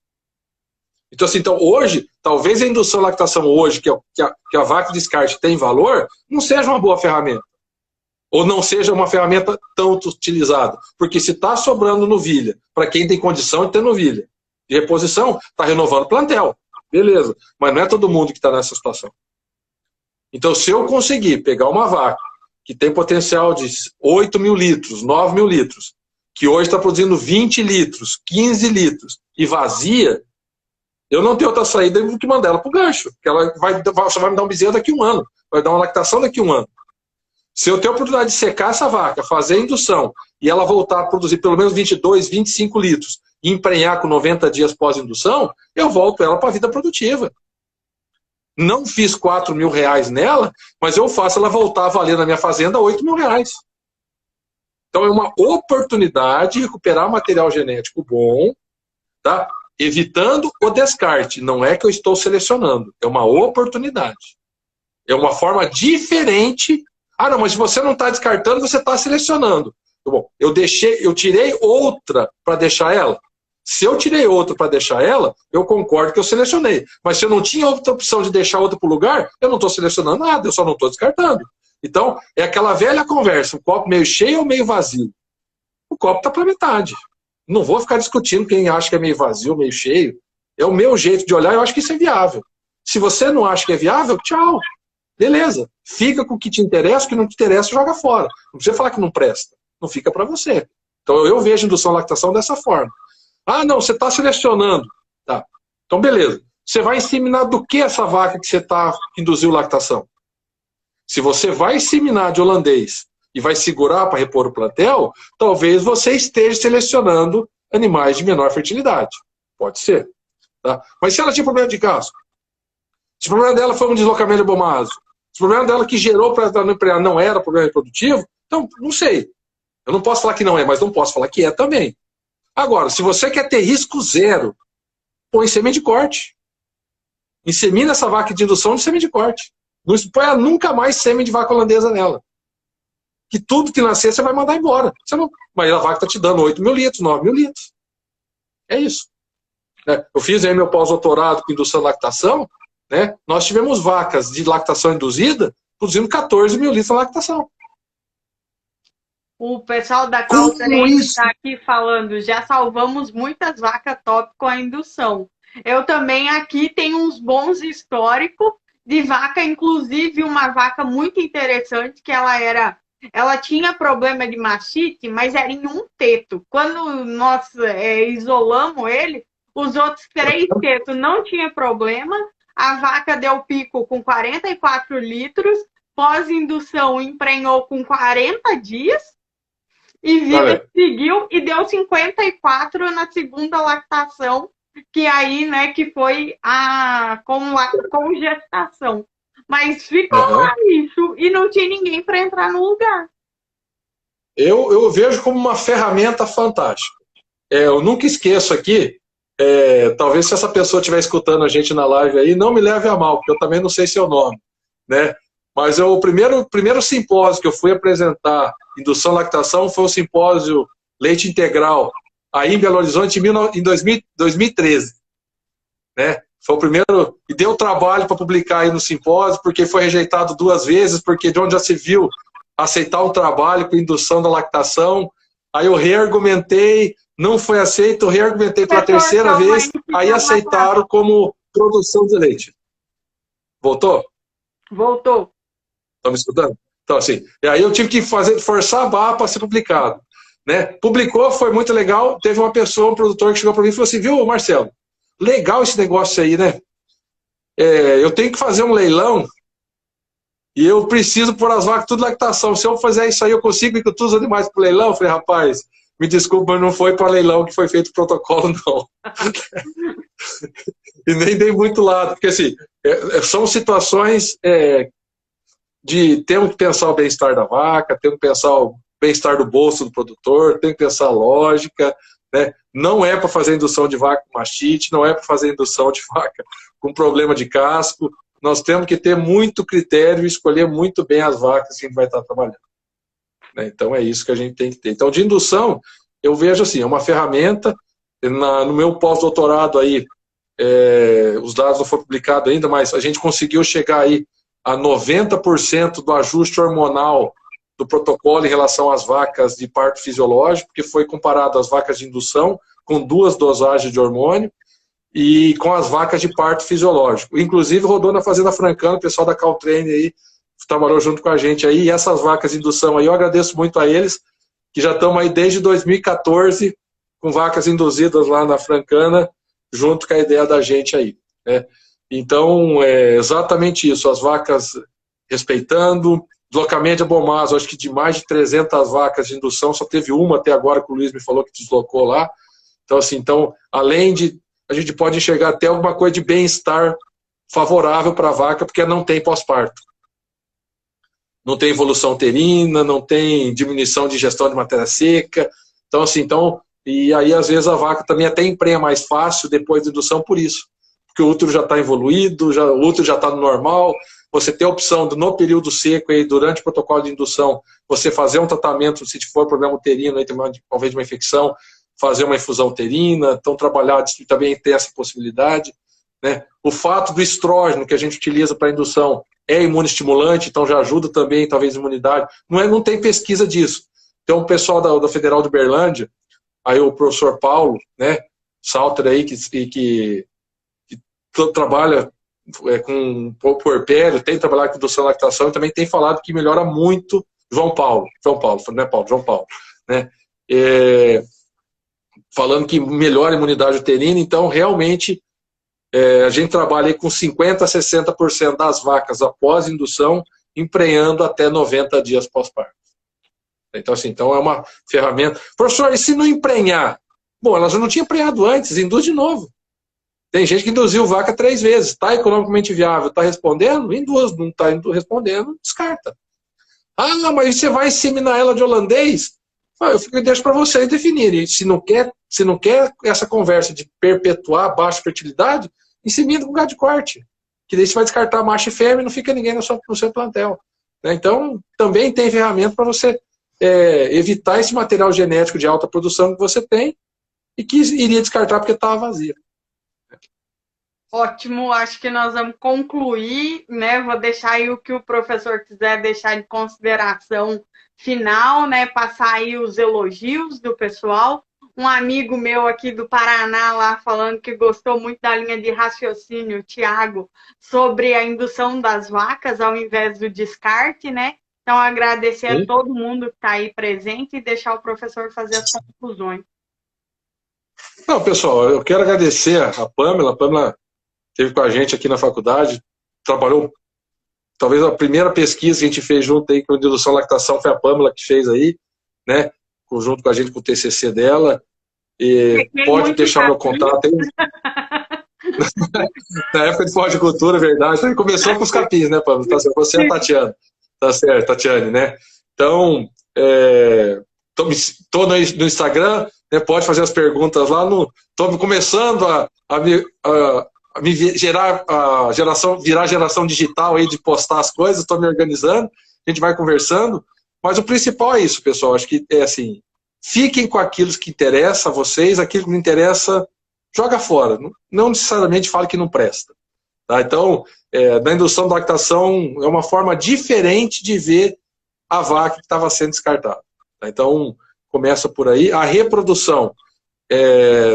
Então, assim, hoje, talvez a indução à lactação hoje, que a vaca de descarte tem valor, não seja uma boa ferramenta. Ou não seja uma ferramenta tanto utilizada. Porque se está sobrando novilha, para quem tem condição de ter novilha, de reposição, está renovando o plantel. Beleza. Mas não é todo mundo que está nessa situação. Então, se eu conseguir pegar uma vaca que tem potencial de 8 mil litros, 9 mil litros, que hoje está produzindo 20 litros, 15 litros, e vazia, eu não tenho outra saída do que mandar ela para o gancho. Porque ela só vai me dar um bezerro daqui a um ano. Vai dar uma lactação daqui a um ano. Se eu tenho a oportunidade de secar essa vaca, fazer a indução, e ela voltar a produzir pelo menos 22, 25 litros, e emprenhar com 90 dias pós-indução, eu volto ela para a vida produtiva. Não fiz 4 mil reais nela, mas eu faço ela voltar a valer na minha fazenda 8 mil reais. Então é uma oportunidade de recuperar material genético bom, tá? Evitando o descarte. Não é que eu estou selecionando, é uma oportunidade. É uma forma diferente. Ah, não, mas se você não está descartando, você está selecionando. Bom, eu tirei outra para deixar ela. Se eu tirei outra para deixar ela, eu concordo que eu selecionei. Mas se eu não tinha outra opção de deixar outra para o lugar, eu não estou selecionando nada, eu só não estou descartando. Então, é aquela velha conversa, o copo meio cheio ou meio vazio? O copo está para metade. Não vou ficar discutindo quem acha que é meio vazio, meio cheio. É o meu jeito de olhar, eu acho que isso é viável. Se você não acha que é viável, tchau. Beleza. Fica com o que te interessa, o que não te interessa, joga fora. Não precisa falar que não presta. Não fica para você. Então eu vejo indução à lactação dessa forma. Ah, não, você está selecionando. Tá. Então beleza. Você vai inseminar do que essa vaca que você está induzindo lactação? Se você vai inseminar de holandês e vai segurar para repor o plantel, talvez você esteja selecionando animais de menor fertilidade. Pode ser. Tá? Mas se ela tinha problema de casco, se o problema dela foi um deslocamento de abomaso, se o problema dela que gerou para ela não era problema reprodutivo, então, não sei. Eu não posso falar que não é, mas não posso falar que é também. Agora, se você quer ter risco zero, põe sêmen de corte. Insemina essa vaca de indução de sêmen de corte. Não expõe nunca mais sêmen de vaca holandesa nela. Que tudo que nascer você vai mandar embora. Você não... Mas a vaca está te dando 8 mil litros, 9 mil litros. É isso. Eu fiz aí meu pós-doutorado com indução de lactação. Né? Nós tivemos vacas de lactação induzida produzindo 14 mil litros de lactação. O pessoal da Caltrem está aqui falando, já salvamos muitas vacas top com a indução. Eu também aqui tenho uns bons históricos de vaca, inclusive uma vaca muito interessante, que ela tinha problema de mastite, mas era em um teto. Quando nós isolamos ele, os outros 3 tetos não tinha problema, a vaca deu pico com 44 litros, pós-indução emprenhou com 40 dias, e vida seguiu e deu 54 na segunda lactação, que aí, né, que foi com gestação. Mas ficou lá isso, e não tinha ninguém para entrar no lugar. Eu vejo como uma ferramenta fantástica. Eu nunca esqueço aqui, talvez se essa pessoa estiver escutando a gente na live aí, não me leve a mal, porque eu também não sei seu nome, né? Mas o primeiro simpósio que eu fui apresentar indução à lactação foi o simpósio Leite Integral, aí em Belo Horizonte, em 2013. Né? Foi o primeiro, e deu trabalho para publicar aí no simpósio, porque foi rejeitado 2 vezes, porque de onde já se viu aceitar um trabalho com indução da lactação, aí eu reargumentei, não foi aceito, eu reargumentei pela 3ª vez, aí aceitaram como produção de leite. Voltou? Voltou. Estão me escutando? Então, assim, e aí eu tive que forçar a barra para ser publicado. Né? Publicou, foi muito legal. Teve uma pessoa, um produtor, que chegou para mim e falou assim: viu, Marcelo, legal esse negócio aí, né? Eu tenho que fazer um leilão e eu preciso pôr as vacas tudo lactação. Se eu fizer isso aí, eu consigo ir com todos os animais para o leilão? Eu falei, rapaz, me desculpa, mas não foi para leilão que foi feito o protocolo, não. E nem dei muito lado, porque assim, são situações de temos que pensar o bem-estar da vaca, temos que pensar o bem-estar do bolso do produtor, tem que pensar a lógica, né? Não é para fazer indução de vaca com mastite, não é para fazer indução de vaca com problema de casco. Nós temos que ter muito critério e escolher muito bem as vacas que a gente vai estar trabalhando. Né? Então é isso que a gente tem que ter. Então de indução, eu vejo assim, é uma ferramenta. No meu pós-doutorado aí, os dados não foram publicados ainda, mas a gente conseguiu chegar aí a 90% do ajuste hormonal do protocolo em relação às vacas de parto fisiológico, que foi comparado às vacas de indução, com 2 dosagens de hormônio, e com as vacas de parto fisiológico. Inclusive, rodou na Fazenda Francana, o pessoal da Caltrem aí, trabalhou junto com a gente aí, e essas vacas de indução aí, eu agradeço muito a eles, que já estão aí desde 2014, com vacas induzidas lá na Francana, junto com a ideia da gente aí, né? Então, é exatamente isso, as vacas respeitando, deslocamento de abomaso, acho que de mais de 300 vacas de indução, só teve uma até agora que o Luiz me falou que deslocou lá. Então, assim, além de, a gente pode enxergar até alguma coisa de bem-estar favorável para a vaca, porque não tem pós-parto. Não tem evolução uterina, não tem diminuição de ingestão de matéria seca. Então, assim, e aí às vezes a vaca também até emprenha mais fácil depois da indução por isso. Porque o útero já está evoluído, o útero já está no normal. Você tem a opção de, no período seco, aí, durante o protocolo de indução, você fazer um tratamento, se for problema uterino, aí, talvez de uma infecção, fazer uma infusão uterina, então trabalhar, também tem essa possibilidade. Né? O fato do estrógeno que a gente utiliza para indução é imunoestimulante, então já ajuda também, talvez, a imunidade. Não tem pesquisa disso. Então, o pessoal da Federal de Uberlândia, aí o professor Paulo, né, Salter aí, que trabalha com puerpério, tem trabalhado com indução e lactação, e também tem falado que melhora muito João Paulo, não é Paulo, João Paulo, né? Falando que melhora a imunidade uterina, então realmente a gente trabalha aí com 50% a 60% das vacas após indução, emprenhando até 90 dias pós-parto. Então, assim, então é uma ferramenta. Professor, e se não emprenhar? Bom, ela já não tinha emprenhado antes, induz de novo. Tem gente que induziu vaca 3 vezes, está economicamente viável, está respondendo? Induz, não está respondendo, descarta. Ah, mas você vai inseminar ela de holandês? Eu deixo para vocês definirem. Se não quer essa conversa de perpetuar baixa fertilidade, insemina com gado de corte. Que daí você vai descartar macho e fêmea e não fica ninguém no seu plantel. Então, também tem ferramenta para você evitar esse material genético de alta produção que você tem e que iria descartar porque estava vazio. Ótimo, acho que nós vamos concluir, né? Vou deixar aí o que o professor quiser deixar de consideração final, né? Passar aí os elogios do pessoal. Um amigo meu aqui do Paraná lá falando que gostou muito da linha de raciocínio, o Tiago, sobre a indução das vacas ao invés do descarte, né? Então, agradecer a todo mundo que está aí presente e deixar o professor fazer as conclusões. Não, pessoal, eu quero agradecer a Pamela. A Pamela esteve com a gente aqui na faculdade, trabalhou, talvez a primeira pesquisa que a gente fez junto aí com a indução e lactação foi a Pamela que fez aí, né? Junto com a gente com o TCC dela. E pode deixar meu contato aí. Na época de horticultura, é verdade. Começou com os capins, né, Pamela? Tá, você é a Tatiana. Tá certo, Tatiane, né? Então, tô no Instagram, né, pode fazer as perguntas lá. Estou começando a virar geração digital aí de postar as coisas, estou me organizando, a gente vai conversando, mas o principal é isso, pessoal, acho que é assim, fiquem com aquilo que interessa a vocês, aquilo que não interessa, joga fora, não necessariamente fale que não presta. Tá? Então, na indução da lactação, é uma forma diferente de ver a vaca que estava sendo descartada. Tá? Então, começa por aí. A reprodução,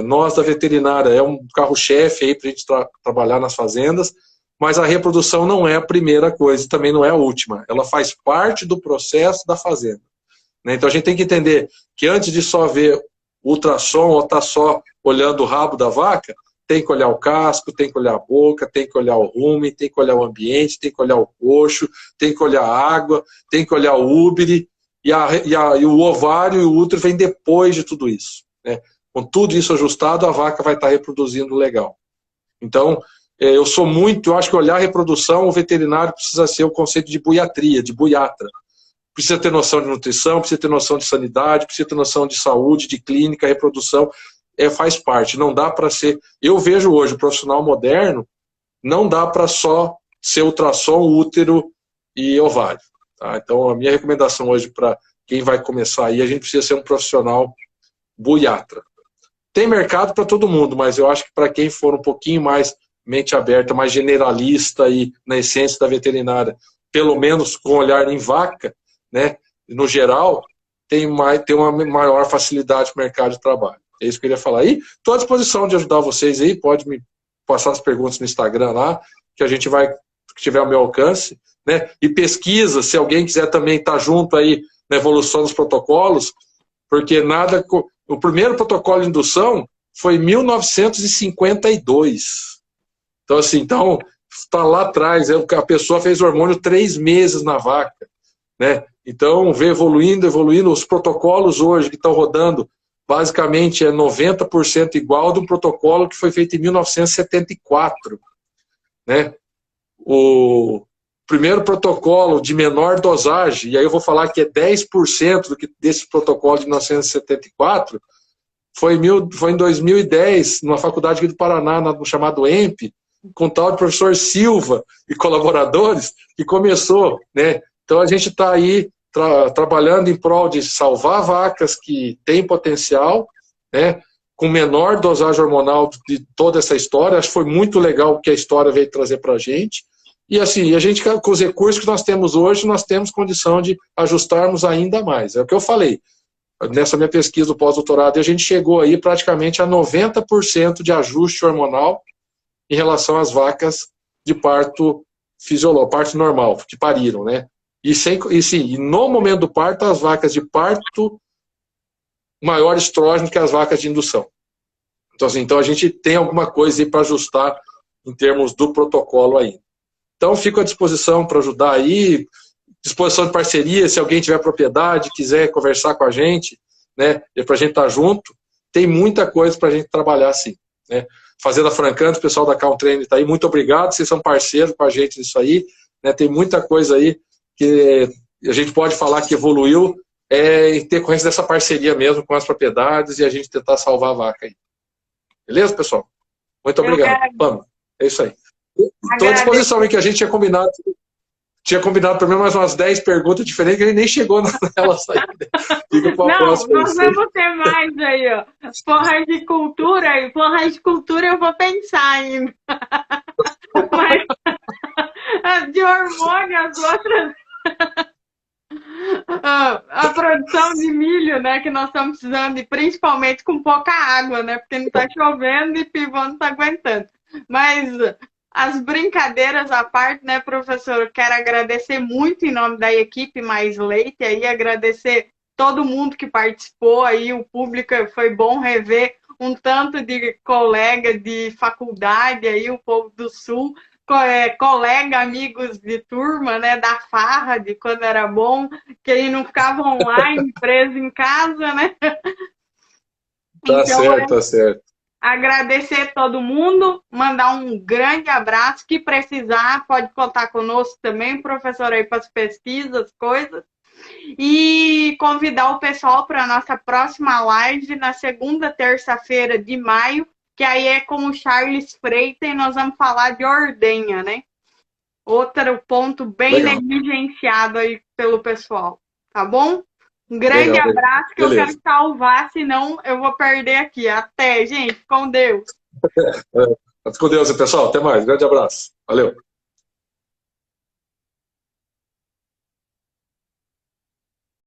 nós da veterinária, é um carro-chefe aí para a gente trabalhar nas fazendas, mas a reprodução não é a primeira coisa, também não é a última. Ela faz parte do processo da fazenda. Né? Então a gente tem que entender que antes de só ver ultrassom ou estar só olhando o rabo da vaca, tem que olhar o casco, tem que olhar a boca, tem que olhar o rumen, tem que olhar o ambiente, tem que olhar o coxo, tem que olhar a água, tem que olhar o úbere, e o ovário e o útero vem depois de tudo isso. Né? Com tudo isso ajustado, a vaca vai estar reproduzindo legal. Então, eu acho que olhar a reprodução, o veterinário precisa ser o conceito de buiatria, de buiatra. Precisa ter noção de nutrição, precisa ter noção de sanidade, precisa ter noção de saúde, de clínica, reprodução, faz parte. Não dá para ser... Eu vejo hoje o profissional moderno, não dá para só ser ultrassom, útero e ovário. Tá? Então, a minha recomendação hoje para quem vai começar aí, a gente precisa ser um profissional buiatra. Tem mercado para todo mundo, mas eu acho que para quem for um pouquinho mais mente aberta, mais generalista e na essência da veterinária, pelo menos com olhar em vaca, né, no geral, tem uma maior facilidade no mercado de trabalho. É isso que eu queria falar aí. Estou à disposição de ajudar vocês aí, pode me passar as perguntas no Instagram lá, que a gente vai, que tiver ao meu alcance, né, e pesquisa, se alguém quiser também estar junto aí na evolução dos protocolos, porque o primeiro protocolo de indução foi em 1952. Então, assim, está lá atrás, a pessoa fez hormônio 3 meses na vaca, né? Então, vê evoluindo, os protocolos hoje que estão rodando, basicamente 90% igual de um protocolo que foi feito em 1974, né? O primeiro protocolo de menor dosagem, e aí eu vou falar que é 10% desse protocolo de 1974, foi em 2010, numa faculdade aqui do Paraná, no chamado EMP, com o tal de professor Silva e colaboradores, que começou, né? Então a gente está aí trabalhando em prol de salvar vacas que têm potencial, né? Com menor dosagem hormonal de toda essa história. Acho que foi muito legal o que a história veio trazer para a gente. E assim, a gente, com os recursos que nós temos hoje, nós temos condição de ajustarmos ainda mais. É o que eu falei. Nessa minha pesquisa do pós-doutorado, a gente chegou aí praticamente a 90% de ajuste hormonal em relação às vacas de parto fisiológico, parto normal, que pariram, né? E no momento do parto, as vacas de parto maior estrógeno que as vacas de indução. Então, assim, então a gente tem alguma coisa aí para ajustar em termos do protocolo aí. Então, fico à disposição para ajudar aí, disposição de parceria, se alguém tiver propriedade, quiser conversar com a gente, né, para a gente estar junto, tem muita coisa para a gente trabalhar assim, né. Fazenda Francanos, o pessoal da Calm Training está aí, muito obrigado, vocês são parceiros com a gente nisso aí, né, tem muita coisa aí que a gente pode falar que evoluiu, em decorrência dessa parceria mesmo com as propriedades e a gente tentar salvar a vaca aí. Beleza, pessoal? Muito obrigado. Vamos, é isso aí. Estou à disposição, que a gente tinha combinado pelo menos mais umas 10 perguntas diferentes que a gente nem chegou nelas ainda. Fica para a próxima. Nós vamos ter mais aí, ó. Forras de cultura eu vou pensar ainda. Mas de hormônio, as outras... A produção de milho, né, que nós estamos precisando, e principalmente com pouca água, né, porque não está chovendo e pivô não está aguentando. Mas as brincadeiras à parte, né, professor, eu quero agradecer muito em nome da equipe Mais Leite, aí agradecer todo mundo que participou, aí o público, foi bom rever um tanto de colega de faculdade, aí o povo do Sul, colega, amigos de turma, né, da farra, de quando era bom, que aí não ficava online, preso em casa, né? Tá certo, tá certo. Agradecer todo mundo, mandar um grande abraço, que precisar, pode contar conosco também, professor, aí para as pesquisas, coisas, e convidar o pessoal para a nossa próxima live na segunda terça-feira de maio, que aí é com o Charles Freitas e nós vamos falar de ordenha, né? Outro ponto bem negligenciado aí pelo pessoal, tá bom? Um grande abraço, que beleza. Eu quero salvar, senão eu vou perder aqui. Até, gente, com Deus. Com Deus, pessoal. Até mais. Grande abraço. Valeu.